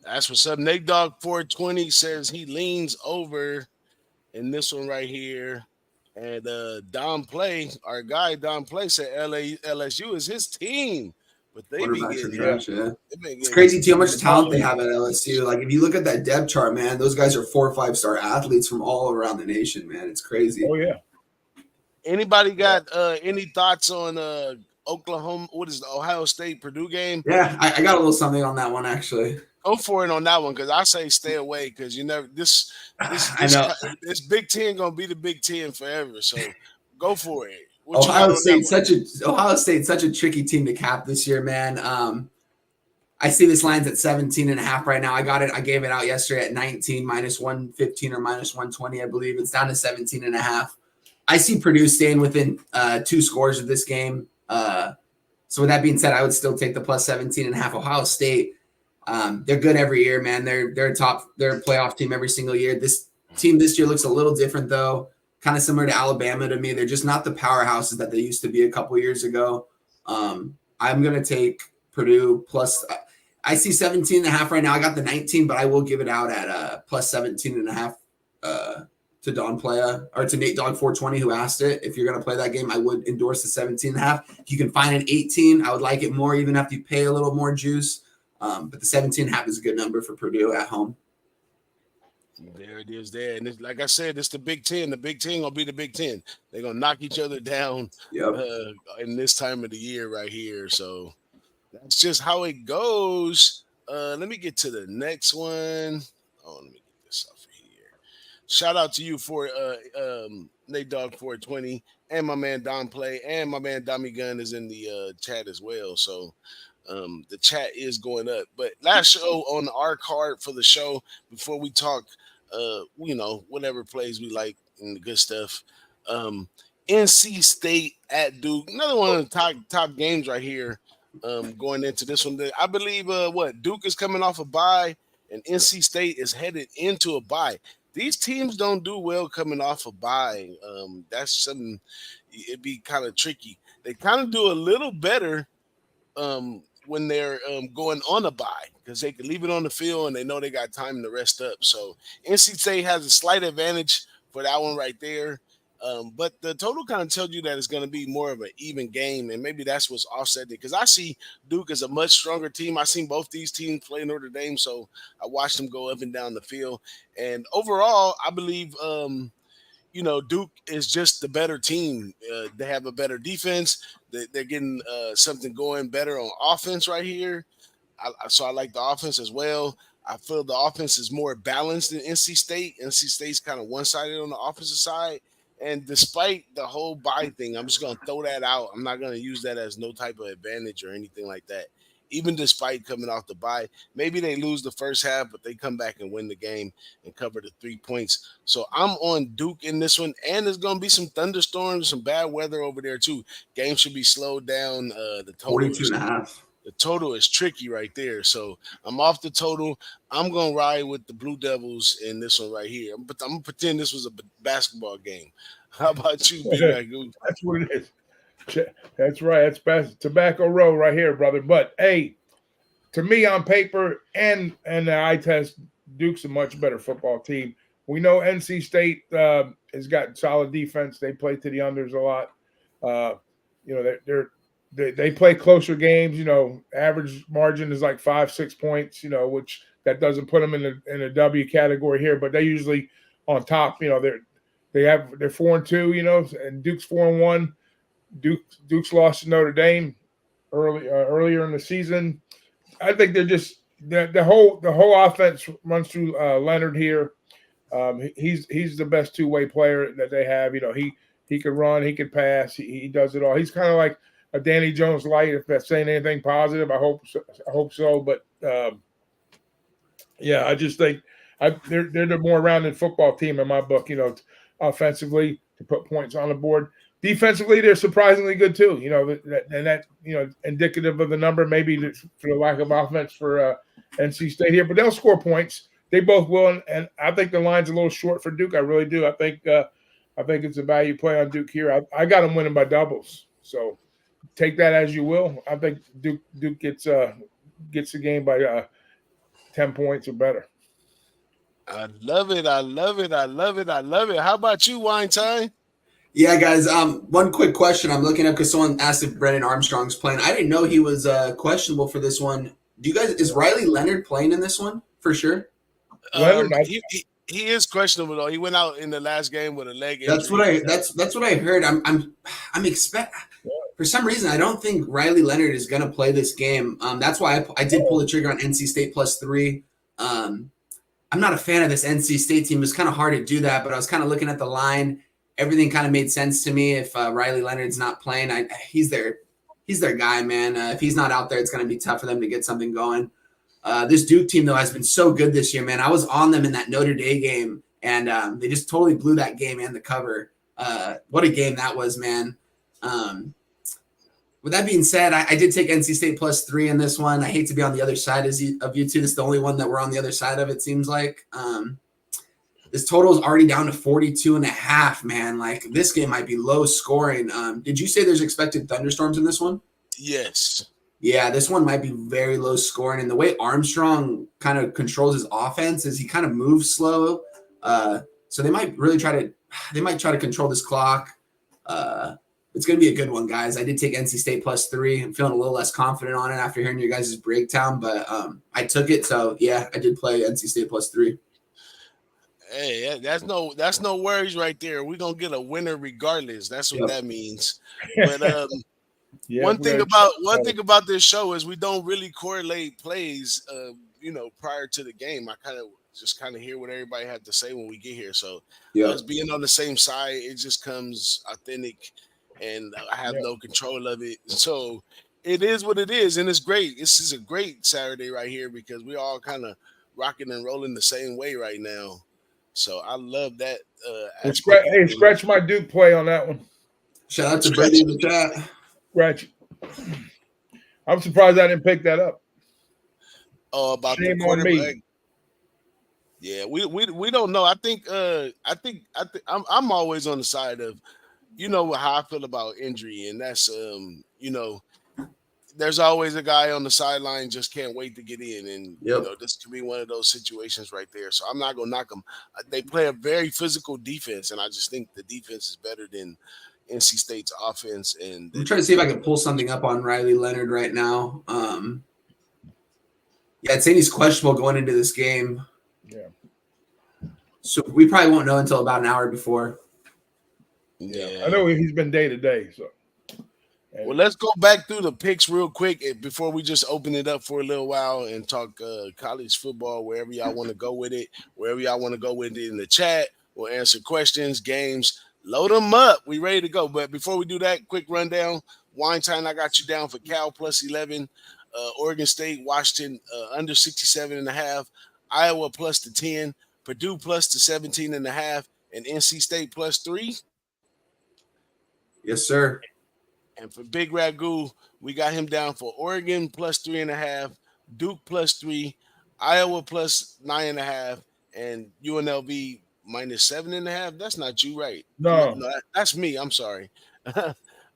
That's what's up. Nate Dogg 420 says he leans over in this one right here. And our guy Don Play said LSU is his team, but they be getting It's crazy too how much talent they have at LSU. Like if you look at that depth chart, man, those guys are 4 or 5 star athletes from all around the nation, man. It's crazy. Oh yeah. Anybody got any thoughts on Oklahoma? What is the Ohio State Purdue game? Yeah, I got a little something on that one actually. Go for it on that one because I say stay away because you never this Big Ten gonna be the Big Ten forever. So go for it. Ohio State's such a tricky team to cap this year, man. I see this line's at 17.5 right now. I gave it out yesterday at 19, minus 115 or minus 120, I believe. It's down to 17.5. I see Purdue staying within 2 scores of this game. So with that being said, I would still take the plus 17.5. Ohio State. They're good every year, man. They're a playoff team every single year. This team this year looks a little different though, kind of similar to Alabama to me. They're just not the powerhouses that they used to be a couple years ago. I'm gonna take Purdue plus. I see 17.5 right now. I got the 19, but I will give it out at plus 17.5 to Don Playa or to Nate Dogg 420 who asked it. If you're gonna play that game, I would endorse the 17.5. If you can find an 18, I would like it more, even if you pay a little more juice. But the 17.5 is a good number for Purdue at home. There it is there. And like I said, it's the Big Ten. The Big Ten going to be the Big Ten. They're going to knock each other down in this time of the year right here. So that's just how it goes. Let me get to the next one. Let me get this off of here. Shout out to you for Nate Dogg 420 and my man Don Play and my man Dommy Gunn is in the chat as well. So the chat is going up. But last show on our card for the show, before we talk, whatever plays we like and the good stuff. NC State at Duke, another one of the top games right here. Going into this one, I believe Duke is coming off a bye, and NC State is headed into a bye. These teams don't do well coming off a bye. That's something. It'd be kind of tricky. They kind of do a little better. when they're going on a bye because they can leave it on the field and they know they got time to rest up. So NC State has a slight advantage for that one right there. But the total kind of tells you that it's going to be more of an even game, and maybe that's what's offsetting it. Because I see Duke as a much stronger team. I've seen both these teams play Notre Dame, so I watched them go up and down the field. And overall, I believe Duke is just the better team. They have a better defense. They're getting something going better on offense right here. So I like the offense as well. I feel the offense is more balanced than NC State. NC State's kind of one-sided on the offensive side. And despite the whole bye thing, I'm just going to throw that out. I'm not going to use that as no type of advantage or anything like that. Even despite coming off the bye, maybe they lose the first half, but they come back and win the game and cover the 3 points. So I'm on Duke in this one, and there's going to be some thunderstorms, some bad weather over there too. Game should be slowed down. The total 42 and a half. The total is tricky right there. So I'm off the total. I'm going to ride with the Blue Devils in this one right here. But I'm going to pretend this was a basketball game. How about you, Big Ragu? That's what it is. That's right. That's Tobacco Row right here, brother. But, hey, to me on paper and the eye test, Duke's a much better football team. We know NC State has got solid defense. They play to the unders a lot. They play closer games. Average margin is like 5-6 points. Which that doesn't put them in a W category here, but they usually on top. They're 4-2. And Duke's 4-1. Duke's lost to Notre Dame earlier in the season. I think they're just the whole offense runs through Leonard here. He's the best two-way player that they have. He can run, he can pass, he does it all. He's kind of like a Danny Jones light. If that's saying anything positive, I hope so. But I just think they're the more rounded football team in my book. Offensively to put points on the board. Defensively, they're surprisingly good too. That indicative of the number, maybe for the lack of offense for NC State here, but they'll score points. They both will, and I think the line's a little short for Duke. I really do. I think it's a value play on Duke here. I got them winning by doubles, so take that as you will. I think Duke gets the game by 10 points or better. I love it. How about you, Wine Time? Yeah, guys. One quick question I'm looking up because someone asked if Brennan Armstrong's playing. I didn't know he was questionable for this one. Is Riley Leonard playing in this one for sure? He is questionable though. He went out in the last game with a leg injury. That's what I heard. I'm expect. For some reason, I don't think Riley Leonard is going to play this game. That's why I did pull the trigger on NC State +3. I'm not a fan of this NC State team. It's kind of hard to do that, but I was kind of looking at the line. Everything kind of made sense to me. If Riley Leonard's not playing, he's their guy, man. If he's not out there, it's going to be tough for them to get something going. This Duke team, though, has been so good this year, man. I was on them in that Notre Dame game, and they just totally blew that game and the cover. What a game that was, man. With that being said, I did take NC State +3 in this one. I hate to be on the other side of you two. This is the only one that we're on the other side of, it seems like. This total is already down to 42.5, man. Like, this game might be low scoring. Did you say there's expected thunderstorms in this one? Yes. Yeah, this one might be very low scoring. And the way Armstrong kind of controls his offense is he kind of moves slow. So they might try to control this clock. It's going to be a good one, guys. I did take NC State +3. I'm feeling a little less confident on it after hearing your guys' breakdown, but I took it. So, yeah, I did play NC State +3. Hey, that's no worries right there. We're gonna get a winner regardless. That's what that means. But one thing about this show is we don't really correlate plays prior to the game. I kind of hear what everybody had to say when we get here. So us being on the same side, it just comes authentic, and I have no control of it. So it is what it is, and it's great. This is a great Saturday right here because we all kind of rocking and rolling the same way right now. So I love that. Scratch my Duke play on that one. Shout out to Brady in the chat. Scratch. I'm surprised I didn't pick that up. Oh, about Shame the quarterback. on me. Yeah, we don't know. I think I'm always on the side of, how I feel about injury, and that's there's always a guy on the sideline just can't wait to get in, and Yep. this could be one of those situations right there. So I'm not gonna knock them. They play a very physical defense, and I just think the defense is better than NC State's offense. And I'm trying to see if I can pull something up on Riley Leonard right now. Yeah, it's saying he's questionable going into this game. Yeah. So we probably won't know until about an hour before. Yeah, I know he's been day to day. So, well, let's go back through the picks real quick before we just open it up for a little while and talk college football, wherever y'all want to go with it, wherever y'all want to go with it in the chat. We'll answer questions, games, load them up. We ready to go. But before we do that, quick rundown. Wine time, I got you down for Cal plus 11, Oregon State, Washington under 67.5, Iowa plus the 10, Purdue plus the 17.5, and NC State plus 3. Yes, sir. And for Big Ragu, we got him down for Oregon plus 3.5, Duke plus 3, Iowa plus 9.5, and UNLV minus 7.5. That's not you, right? No, that's me. I'm sorry.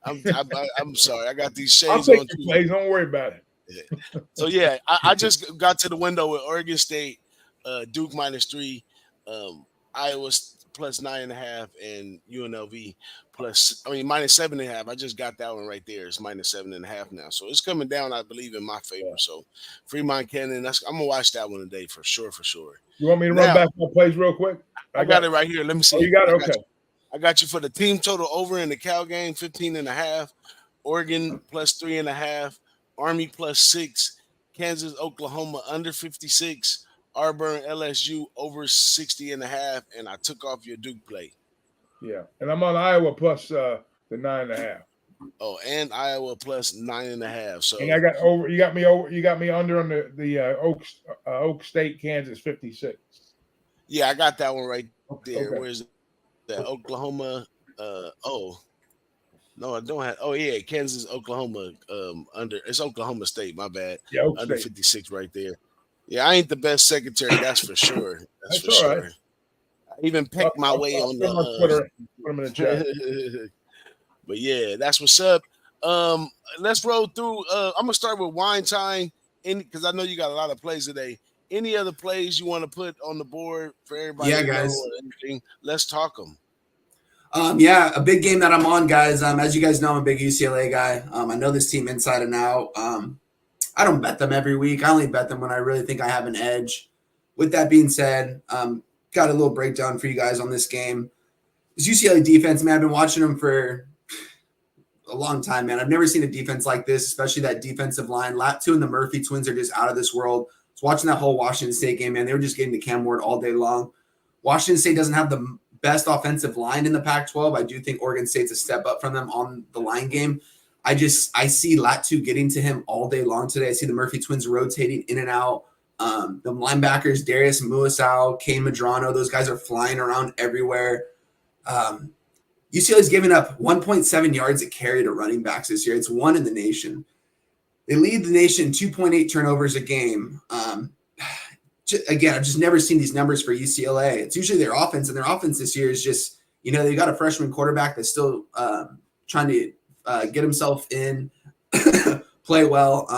I'm sorry. I got these I'll shades take on. your plays. Don't worry about it. Yeah. So yeah, I just got to the window with Oregon State, Duke minus 3, Iowa plus 9.5, and UNLV minus 7.5. I just got that one right there. It's minus 7.5 now, so it's coming down, I believe, in my favor. Yeah. So Fremont Cannon, I'm gonna watch that one today for sure. You want me to run back my plays real quick? I got it right here. Let me see. Oh, you got it. Okay. I got you for the team total over in the Cal game, 15.5. Oregon plus 3.5. Army plus 6. Kansas, Oklahoma under 56. Auburn, LSU over 60.5. And I took off your Duke play. Yeah, and I'm on Iowa plus the 9.5. Oh, and Iowa plus 9.5. So and I got over. You got me over. You got me under on the Oak State, Kansas 56. Yeah, I got that one right there. Okay. Where's that? Oklahoma. No, I don't have. Oh yeah, Kansas, Oklahoma. Under it's Oklahoma State. My bad. Yeah, Oak under State. 56 right there. Yeah, I ain't the best secretary. That's for sure. That's for sure. Right. I even pecked my way on the Twitter. Put them in the chat. But yeah, that's what's up. Let's roll through. I'm gonna start with wine time, because I know you got a lot of plays today. Any other plays you want to put on the board for everybody? Yeah, guys. Let's talk them. Yeah, a big game that I'm on, guys. As you guys know, I'm a big UCLA guy. I know this team inside and out. I don't bet them every week. I only bet them when I really think I have an edge. With that being said, got a little breakdown for you guys on this game. This UCLA defense, man, I've been watching them for a long time, man. I've never seen a defense like this, especially that defensive line. Latu and the Murphy twins are just out of this world. I was watching that whole Washington State game, man. They were just getting to Cam Ward all day long. Washington State doesn't have the best offensive line in the Pac-12. I do think Oregon State's a step up from them on the line game. I see Latu getting to him all day long today. I see the Murphy twins rotating in and out. The linebackers, Darius Muasau, Kane Madrano, those guys are flying around everywhere. UCLA's giving up 1.7 yards a carry to running backs this year. It's one in the nation. They lead the nation 2.8 turnovers a game. Again, I've just never seen these numbers for UCLA. It's usually their offense, and their offense this year is just, they got a freshman quarterback that's still trying to get himself in, play well.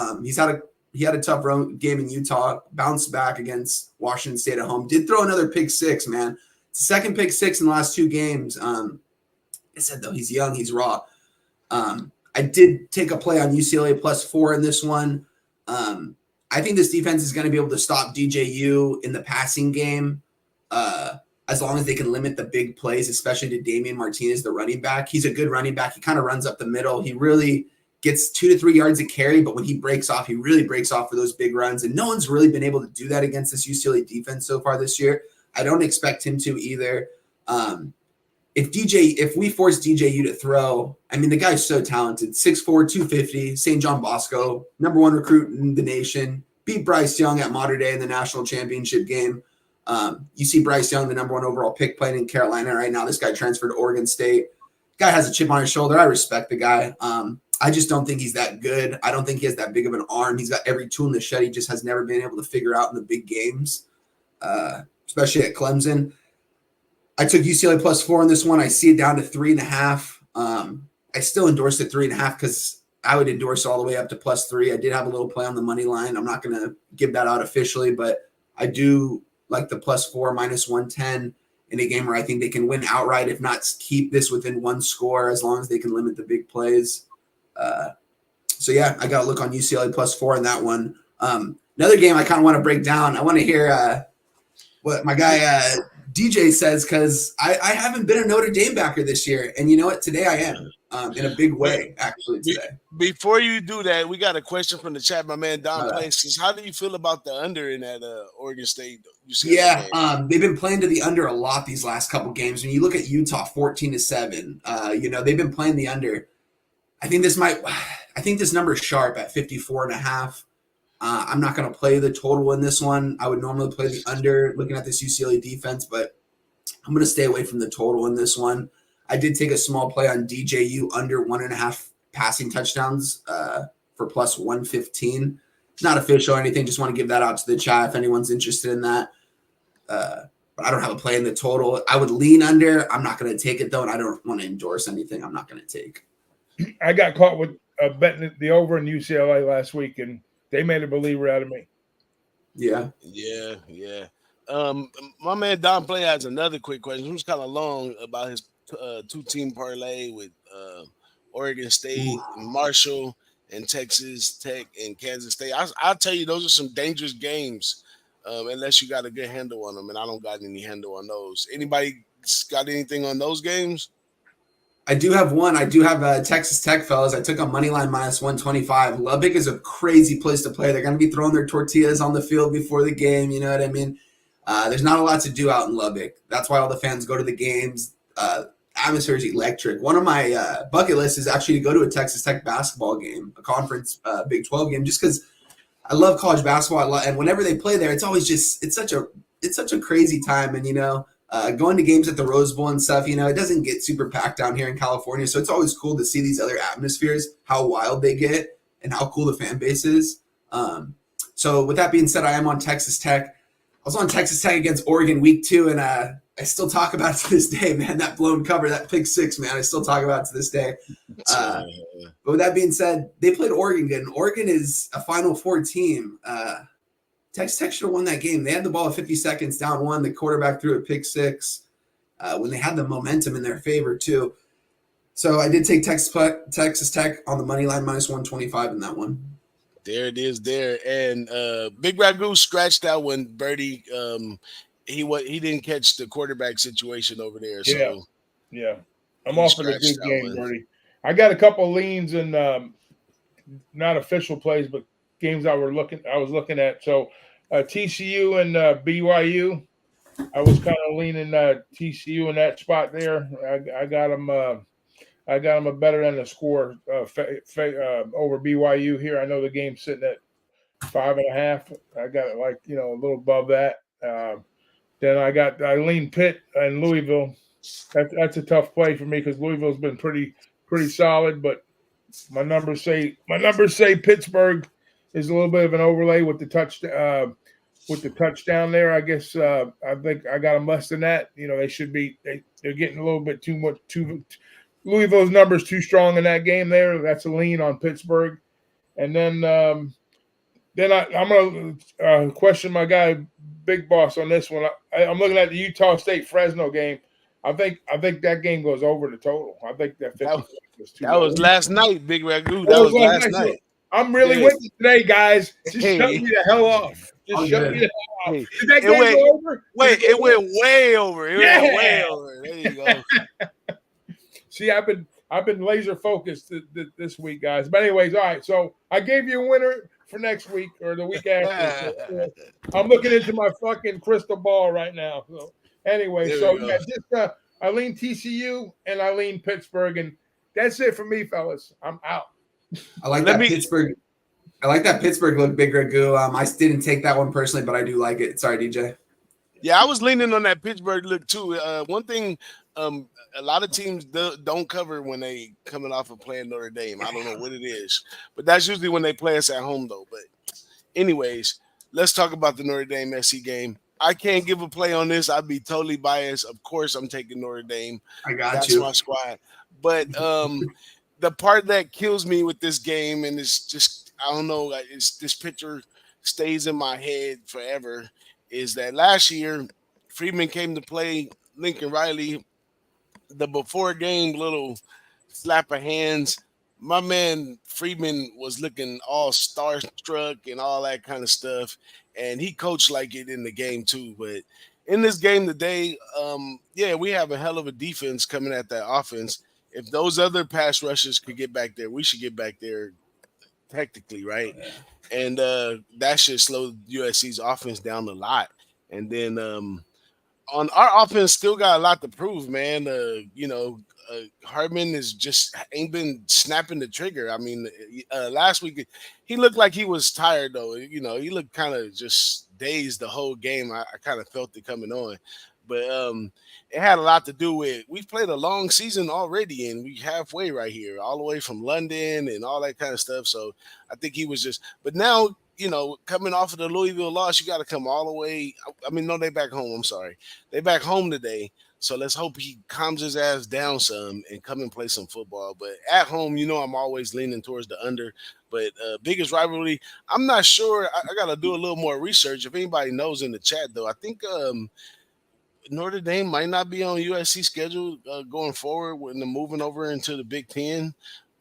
He had a tough game in Utah, bounced back against Washington State at home. Did throw another pick six, man. It's the second pick six in the last 2 games. I said, though, he's young, he's raw. I did take a play on UCLA plus 4 in this one. I think this defense is going to be able to stop DJU in the passing game as long as they can limit the big plays, especially to Damian Martinez, the running back. He's a good running back. He kind of runs up the middle. He really gets 2 to 3 yards a carry, but when he breaks off, he really breaks off for those big runs. And no one's really been able to do that against this UCLA defense so far this year. I don't expect him to either. If we force DJU to throw, I mean, the guy's so talented. 6'4", 250, St. John Bosco, #1 recruit in the nation, beat Bryce Young at Mater Dei in the national championship game. You see Bryce Young, the #1 overall pick, playing in Carolina right now. This guy transferred to Oregon State. Guy has a chip on his shoulder. I respect the guy. I just don't think he's that good. I don't think he has that big of an arm. He's got every tool in the shed. He just has never been able to figure out in the big games, especially at Clemson. I took UCLA plus 4 in this one. I see it down to 3.5. I still endorsed it 3.5 because I would endorse all the way up to +3. I did have a little play on the money line. I'm not going to give that out officially, but I do like the +4 -110 in a game where I think they can win outright, if not keep this within one score, as long as they can limit the big plays. So yeah, I got to look on UCLA +4 in that one. Another game I kind of want to break down. I want to hear what my guy DJ says, because I haven't been a Notre Dame backer this year, and you know what? Today I am in a big way, actually. Today. Before you do that, we got a question from the chat. My man Don Places. How do you feel about the under in that Oregon State? Yeah, they've been playing to the under a lot these last couple games. When you look at Utah, 14-7, they've been playing the under. I think this number is sharp at 54.5. I'm not going to play the total in this one. I would normally play the under looking at this UCLA defense, but I'm going to stay away from the total in this one. I did take a small play on DJU under 1.5 passing touchdowns for +115. It's not official or anything. Just want to give that out to the chat if anyone's interested in that. But I don't have a play in the total. I would lean under. I'm not going to take it, though, and I don't want to endorse anything I'm not going to take. I got caught with betting the over in UCLA last week, and they made a believer out of me. Yeah. My man Don Play has another quick question. It was kind of long about his two-team parlay with Oregon State, Marshall, and Texas Tech and Kansas State. I'll tell you, those are some dangerous games unless you got a good handle on them, and I don't got any handle on those. Anybody got anything on those games? I do have one. I do have Texas Tech, fellas. I took a money line -125. Lubbock is a crazy place to play. They're going to be throwing their tortillas on the field before the game. You know what I mean? There's not a lot to do out in Lubbock. That's why all the fans go to the games. Atmosphere is electric. One of my bucket lists is actually to go to a Texas Tech basketball game, a conference Big 12 game, just because I love college basketball. And whenever they play there, it's always just it's such a crazy time. And going to games at the Rose Bowl and stuff, it doesn't get super packed down here in California. So it's always cool to see these other atmospheres, how wild they get and how cool the fan base is. So with that being said, I am on Texas Tech. I was on Texas Tech against Oregon week 2, and I still talk about it to this day, man. That blown cover, that pick 6, man. I still talk about it to this day. But with that being said, they played Oregon good, and Oregon is a Final Four team. Texas Tech should have won that game. They had the ball at 50 seconds, down 1. The quarterback threw a pick 6 when they had the momentum in their favor, too. So I did take Texas Tech on the money line -125 in that one. There it is there. And Big Ragu scratched out when Birdie he didn't catch the quarterback situation over there. So yeah. I'm off for the good game, Birdie. I got a couple leans in not official plays, but games I was looking at. So TCU and BYU, I was kind of leaning TCU in that spot there. I got them. I got them a better than the score over BYU here. I know the game's sitting at 5.5. I got it a little above that. Then I lean Pitt and Louisville. That's a tough play for me because Louisville's been pretty solid, but my numbers say Pittsburgh is a little bit of an overlay with the touchdown there. I guess I think I got them less than that. They should be. They're getting a little bit too much. Louisville's numbers too strong in that game there. That's a lean on Pittsburgh. And then I'm going to question my guy, Big Boss, on this one. I'm looking at the Utah State-Fresno game. I think that game goes over the total. I think that 50 was too low. Was last night, Big Ragu. That was last night. I'm really with you today, guys. Just shut me the hell off. Just shut me the hell off. Did that game go over? Wait, it went way over. It went way over. There you go. See, I've been laser focused this week, guys. But anyways, all right. So I gave you a winner for next week or the week after. So, I'm looking into my fucking crystal ball right now. So anyway, I lean TCU and I lean Pittsburgh, and that's it for me, fellas. I'm out. I like that Pittsburgh look, Big Ragu. I didn't take that one personally, but I do like it. Sorry, DJ. Yeah, I was leaning on that Pittsburgh look too. One thing, a lot of teams don't cover when they coming off of playing Notre Dame. I don't know what it is, but that's usually when they play us at home, though. But anyways, let's talk about the Notre Dame SC game. I can't give a play on this. I'd be totally biased. Of course, I'm taking Notre Dame. I got That's you. my squad. But the part that kills me with this game, and it's just I don't know, it's this picture stays in my head forever, is that last year Freeman came to play Lincoln Riley, the before game little slap of hands. My man Freeman was looking all starstruck and all that kind of stuff, and he coached like it in the game too. But in this game today, yeah, we have a hell of a defense coming at that offense. If those other pass rushers could get back there, we should get back there technically, right? Yeah. And that should slow USC's offense down a lot. And then on our offense, still got a lot to prove, man. Hartman is just ain't been snapping the trigger. I mean, last week he looked like he was tired though. He looked kind of just dazed the whole game. I kind of felt it coming on, but it had a lot to do with we've played a long season already, and we halfway right here, all the way from London and all that kind of stuff. So I think he was just, but now. Coming off of the Louisville loss, you got to come all the way. I mean, no, they back home. I'm sorry. They back home today. So let's hope he calms his ass down some and come and play some football. But at home, I'm always leaning towards the under. But biggest rivalry, I'm not sure. I got to do a little more research. If anybody knows in the chat, though, I think Notre Dame might not be on USC schedule going forward when they're moving over into the Big Ten,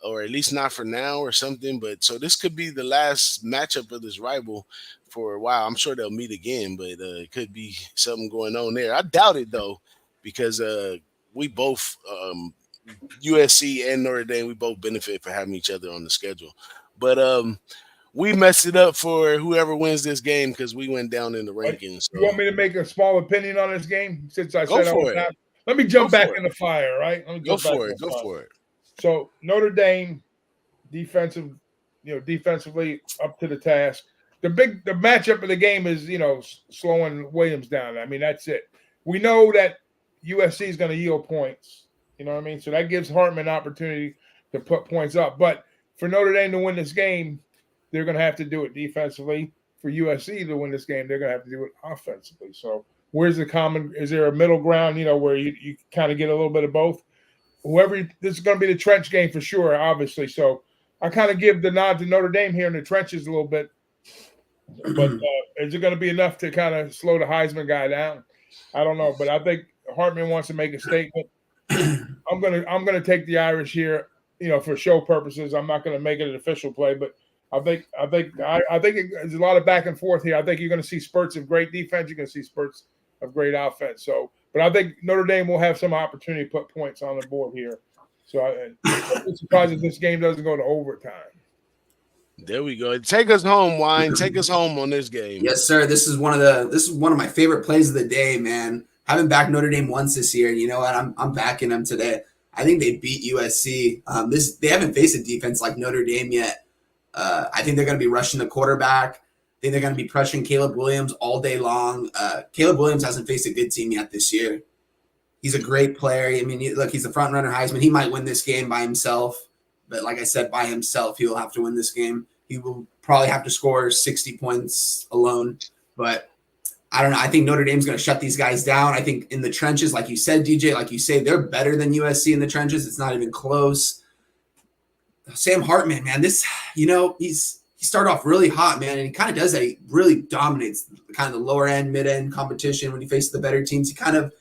or at least not for now or something. But so this could be the last matchup of this rival for a while. I'm sure they'll meet again, but it could be something going on there. I doubt it though, because we both USC and Notre Dame, we both benefit for having each other on the schedule. But we messed it up for whoever wins this game because we went down in the rankings. So. You want me to make a small opinion on this game since I Go said I for was it. not? Let me jump back in the fire, right? Let me Go for it. Go for it. So Notre Dame defensively up to the task. The matchup of the game is, slowing Williams down. I mean, that's it. We know that USC is going to yield points. You know what I mean? So that gives Hartman an opportunity to put points up. But for Notre Dame to win this game, they're going to have to do it defensively. For USC to win this game, they're going to have to do it offensively. So where's the common? Is there a middle ground, where you kind of get a little bit of both? This is going to be the trench game for sure, obviously. So I kind of give the nod to Notre Dame here in the trenches a little bit. But is it going to be enough to kind of slow the Heisman guy down? I don't know, but I think Hartman wants to make a statement. I'm gonna take the Irish here, for show purposes. I'm not going to make it an official play, but I think there's a lot of back and forth here. I think you're going to see spurts of great defense. You're going to see spurts of great offense. So. But I think Notre Dame will have some opportunity to put points on the board here. So I'm surprised if this game doesn't go to overtime. There we go. Take us home, Wine. Take us home on this game. Yes, sir. This is one of my favorite plays of the day, man. Haven't backed Notre Dame once this year, and you know what? I'm backing them today. I think they beat USC. They haven't faced a defense like Notre Dame yet. I think they're going to be rushing the quarterback. I think they're going to be pressuring Caleb Williams all day long. Caleb Williams hasn't faced a good team yet this year. He's a great player. I mean, he's the front runner Heisman. He might win this game by himself. But like I said, by himself, he will have to win this game. He will probably have to score 60 points alone. But I don't know. I think Notre Dame's going to shut these guys down. I think in the trenches, like you said, DJ, like you say, they're better than USC in the trenches. It's not even close. Sam Hartman, man, he started off really hot, man, and he kind of does that. He really dominates kind of the lower end, mid end competition when he faces the better teams. He kind of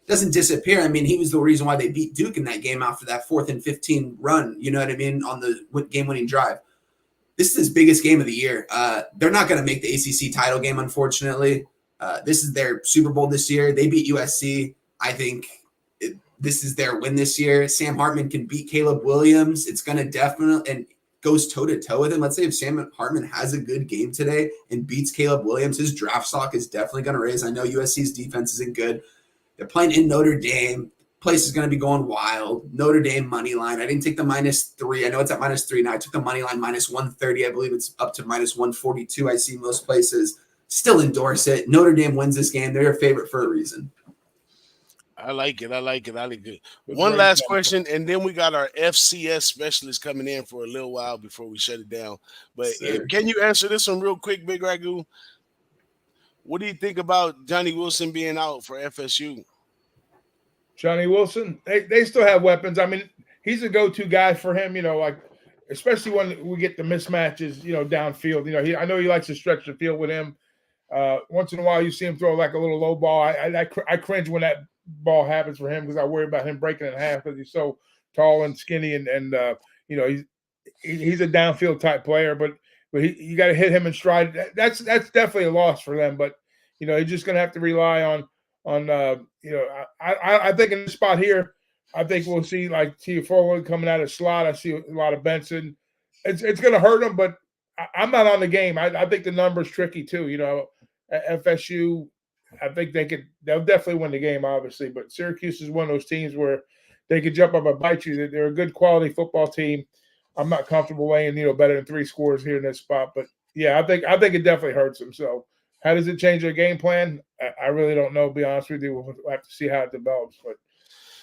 doesn't disappear. I mean, he was the reason why they beat Duke in that game after that 4th and 15 run. You know what I mean? On the game winning drive. This is his biggest game of the year. They're not going to make the ACC title game, unfortunately. This is their Super Bowl this year. They beat USC. I think this is their win this year. Sam Hartman can beat Caleb Williams. It's going to definitely and goes toe-to-toe with him. Let's say if Sam Hartman has a good game today and beats Caleb Williams, his draft stock is definitely going to raise. I know USC's defense isn't good. They're playing in Notre Dame. Place is going to be going wild. Notre Dame money line. I didn't take the -3. I know it's at -3 now. I took the money line -130. I believe it's up to -142. I see most places. Still endorse it. Notre Dame wins this game. They're a favorite for a reason. I like it. One last question, and then we got our FCS specialist coming in for a little while before we shut it down. But can you answer this one real quick, Big Ragu? What do you think about Johnny Wilson being out for FSU? Johnny Wilson, they still have weapons. I mean, he's a go-to guy for him. Like especially when we get the mismatches, downfield. I know he likes to stretch the field with him. Once in a while, you see him throw like a little low ball. I cringe when that ball happens for him because I worry about him breaking it in half because he's so tall and skinny and he's a downfield type player, but you got to hit him in stride. That's definitely a loss for them. But he's just going to have to rely on I think in this spot here, I think we'll see like Tiafoe coming out of slot. I see a lot of Benson. It's going to hurt him, but I'm not on the game. I think the number's tricky too. FSU, I think they'll definitely win the game, obviously. But Syracuse is one of those teams where they could jump up and bite you. They're a good quality football team. I'm not comfortable laying better than 3 scores here in this spot, but yeah, I think it definitely hurts them. So, how does it change their game plan? I really don't know. To be honest with you, we'll have to see how it develops. But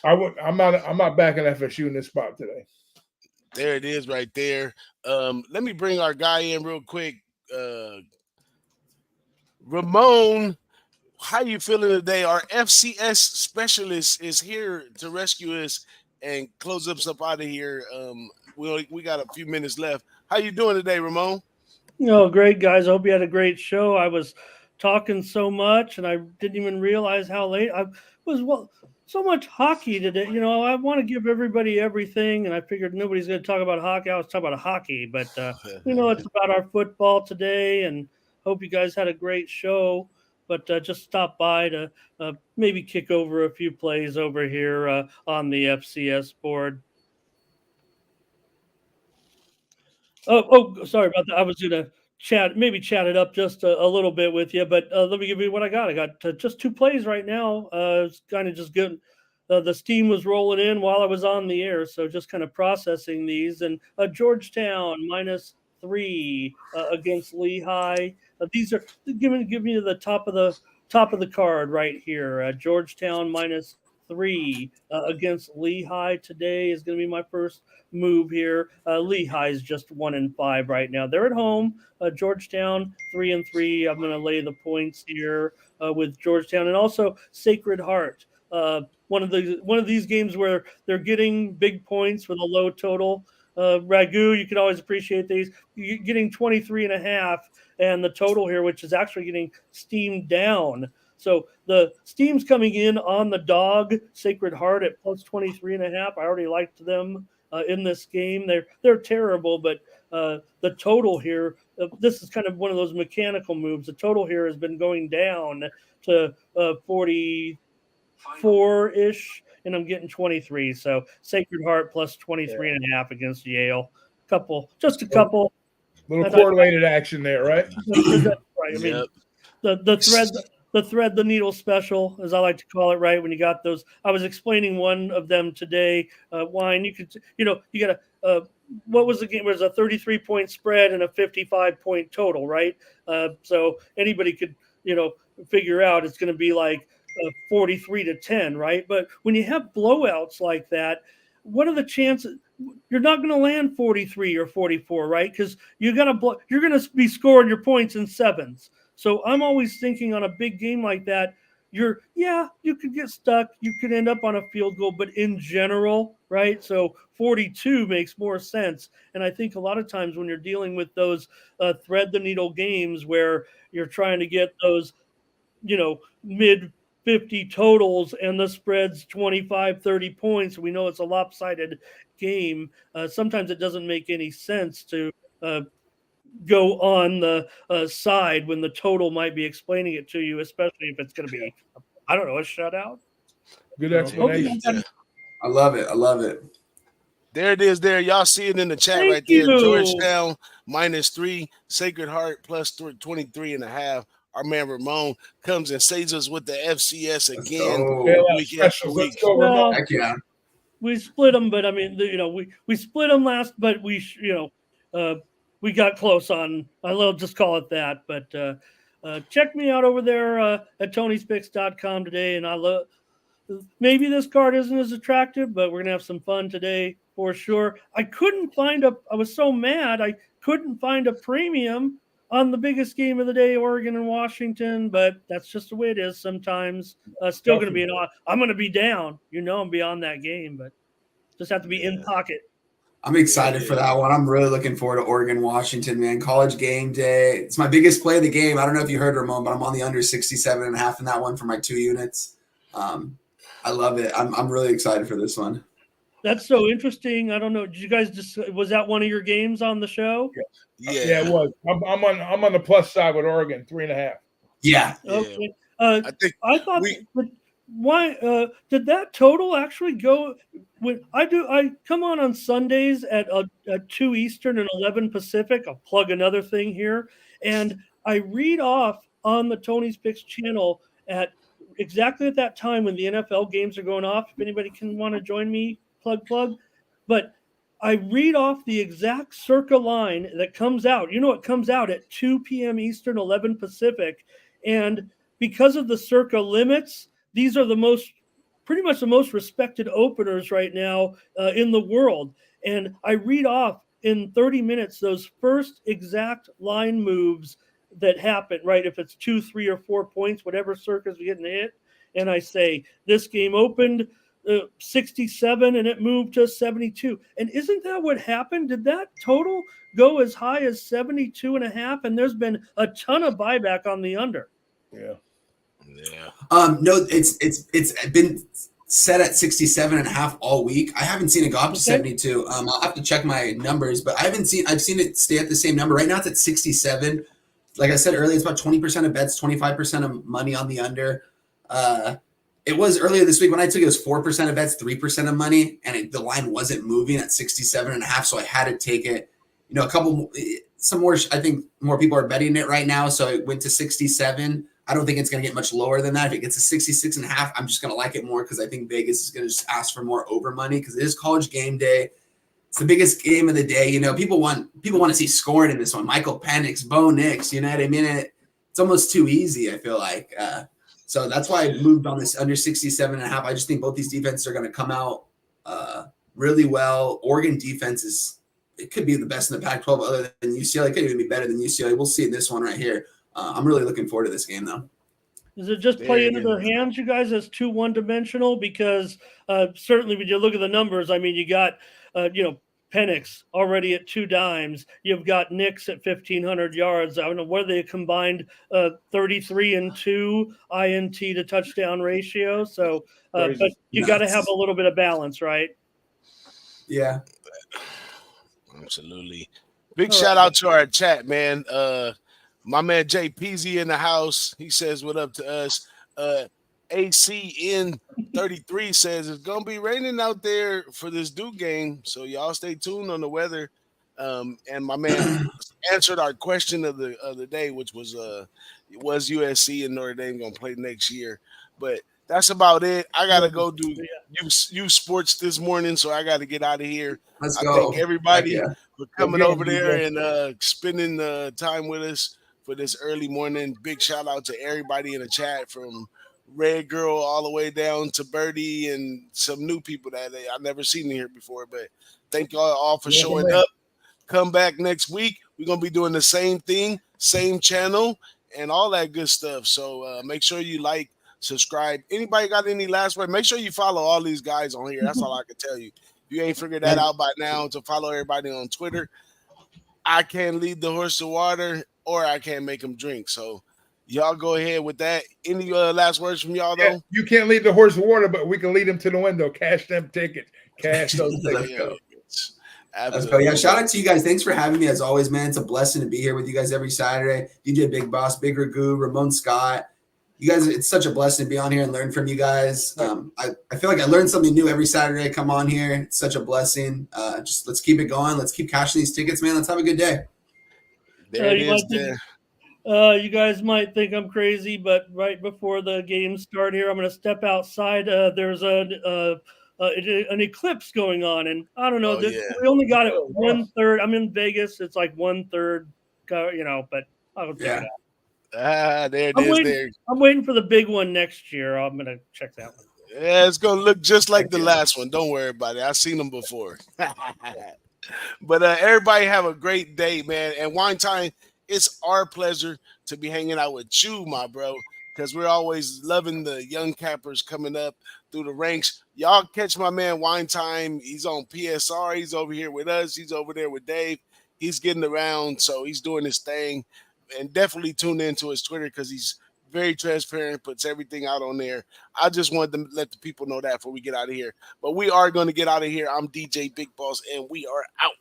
I'm not backing FSU in this spot today. There it is, right there. Let me bring our guy in real quick. Ramon, how you feeling today? Our FCS specialist is here to rescue us and close us up out of here. We got a few minutes left. How you doing today, Ramon? Great, guys. I hope you had a great show. I was talking so much, and I didn't even realize how late I was. So much hockey today. I want to give everybody everything, and I figured nobody's going to talk about hockey. I was talking about hockey, but it's about our football today, and hope you guys had a great show. But just stop by to maybe kick over a few plays over here on the FCS board. Oh, sorry about that. I was going to chat it up just a little bit with you, but let me give you what I got. I got just 2 plays right now. It's kind of just good. The steam was rolling in while I was on the air, so just kind of processing these. And Georgetown -3 against Lehigh. These are giving you the top of the card right here. Georgetown -3 against Lehigh today is going to be my first move here. Lehigh is just 1-5 right now. They're at home. Georgetown 3-3. I'm going to lay the points here with Georgetown, and also Sacred Heart. One of these games where they're getting big points with a low total. Ragu, you can always appreciate these. You're getting 23.5, and the total here, which is actually getting steamed down. So the steam's coming in on the dog, Sacred Heart at plus 23.5. I already liked them in this game. They're terrible, but the total here, this is kind of one of those mechanical moves. The total here has been going down to 44-ish, and I'm getting 23. So Sacred Heart plus 23.5 against Yale. Just a couple. Little correlated action there, right? That's right. I mean, the thread the needle special, as I like to call it, right? When you got those, I was explaining one of them today. Wine, you could, you got what was the game? It was a 33-point spread and a 55-point total, right? So anybody could, figure out it's going to be like 43-10, right? But when you have blowouts like that, what are the chances? You're not going to land 43 or 44, right? Because you're going to be scoring your points in 7s. So I'm always thinking on a big game like that, you could get stuck. You could end up on a field goal, but in general, right? So 42 makes more sense. And I think a lot of times when you're dealing with those thread the needle games where you're trying to get those, mid 50 totals and the spread's 25, 30 points, we know it's a lopsided game. Sometimes it doesn't make any sense to go on the side when the total might be explaining it to you, especially if it's going to be, a shutout. Good explanation. I love it. There it is there. Y'all see it in the chat right there. Georgetown -3, Sacred Heart plus 23.5. Our man Ramon comes and saves us with the FCS again. Week after week. Let's go, Ramon. Heck yeah. We split them, but I mean, we split them last, but we got close on. I'll just call it that. But check me out over there at TonySpicks.com today, and maybe this card isn't as attractive, but we're gonna have some fun today for sure. I was so mad I couldn't find a premium on the biggest game of the day, Oregon and Washington, but that's just the way it is sometimes. Still going to be I'm going to be down. I'm beyond that game, but Just have to be in pocket. I'm excited for that one. I'm really looking forward to Oregon, Washington, man. College game day. It's my biggest play of the game. I don't know if you heard, Ramon, but I'm on the under 67.5 in that one for my 2 units. I love it. I'm really excited for this one. That's so interesting. I don't know. Did you guys was that one of your games on the show? Yeah, it was. I'm on the plus side with Oregon, 3.5. Yeah. Okay. I think I thought why did that total actually go when I come on Sundays at 2 Eastern and 11 Pacific. I'll plug another thing here, and I read off on the Tony's Picks channel at exactly at that time when the NFL games are going off. If anybody can want to join me, plug. But I read off the exact circa line that comes out. It comes out at 2 p.m. Eastern, 11 Pacific, and because of the circa limits, these are pretty much the most respected openers right now in the world. And I read off in 30 minutes those first exact line moves that happen, right? If it's 2, 3, or 4 points, whatever circus are getting hit. And I say, this game opened 67 and it moved to 72. And isn't that what happened? Did that total go as high as 72.5? And there's been a ton of buyback on the under. Yeah. No, it's been set at 67.5 all week. I haven't seen it go up to 72. I'll have to check my numbers, but I've seen it stay at the same number. Right now it's at 67. Like I said earlier, it's about 20% of bets, 25% of money on the under. It was earlier this week when I took it was 4% of bets, 3% of money, and the line wasn't moving at 67.5, so I had to take it. Some more. I think more people are betting it right now, so it went to 67. I don't think it's going to get much lower than that. If it gets to 66.5, I'm just going to like it more because I think Vegas is going to just ask for more over money because it is college game day. It's the biggest game of the day. People want to see scoring in this one. Michael Penix, Bo Nix. You know what I mean? It's almost too easy. I feel like. So that's why I moved on this under 67.5. I just think both these defenses are going to come out really well. Oregon defense it could be the best in the Pac-12 other than UCLA. It could even be better than UCLA. We'll see in this one right here. I'm really looking forward to this game, though. Does it just play into their hands, you guys, as too one-dimensional? Because certainly when you look at the numbers, I mean, you got, Penix already at 2 dimes. You've got Nix at 1,500 yards. I don't know what they combined, 33 and 2 INT to touchdown ratio. So, but you got to have a little bit of balance, right? Yeah. Absolutely. Big shout out to our chat, man. My man JPZ in the house. He says what up to us. ACN33 says it's gonna be raining out there for this Duke game, so y'all stay tuned on the weather. And my man answered our question of the day, which was USC and Notre Dame gonna play next year. But that's about it. I gotta go do youth sports this morning, so I gotta get out of here. Let's I go. thank everybody for coming over there and spending the time with us for this early morning. Big shout out to everybody in the chat from Red Girl all the way down to Birdie and some new people that I've never seen here before. But thank you all for showing up. Come back next week. We're going to be doing the same thing, same channel, and all that good stuff. So make sure you like, subscribe. Anybody got any last word? Make sure you follow all these guys on here. That's all I can tell you. If you ain't figured that out by now, to follow everybody on Twitter. I can't lead the horse to water, or I can't make him drink. So y'all go ahead with that. Any last words from y'all, though? You can't lead the horse to water, but we can lead him to the window. Cash them tickets. Cash those tickets. Absolutely. Yeah, shout out to you guys. Thanks for having me as always, man. It's a blessing to be here with you guys every Saturday. DJ Big Boss, Big Ragu, Ramon Scott. You guys, it's such a blessing to be on here and learn from you guys. I feel like I learn something new every Saturday I come on here. It's such a blessing. Just let's keep it going. Let's keep cashing these tickets, man. Let's have a good day. There it is. There. You guys might think I'm crazy, but right before the games start here, I'm going to step outside. There's an eclipse going on, and I don't know. We only got it 1/3. I'm in Vegas. It's like 1/3, but I'll check it out. There it is. I'm waiting for the big one next year. I'm going to check that one. Yeah, it's going to look just like the last one. Don't worry about it. I've seen them before. But everybody have a great day, man. And Wine Time, it's our pleasure to be hanging out with you, my bro. because we're always loving the young cappers coming up through the ranks. Y'all catch my man Wine Time. He's on PSR. He's over here with us. He's over there with Dave. He's getting around, so he's doing his thing. And definitely tune into his Twitter because he's very transparent, puts everything out on there. I just wanted to let the people know that before we get out of here. But we are going to get out of here. I'm DJ Big Boss, and we are out.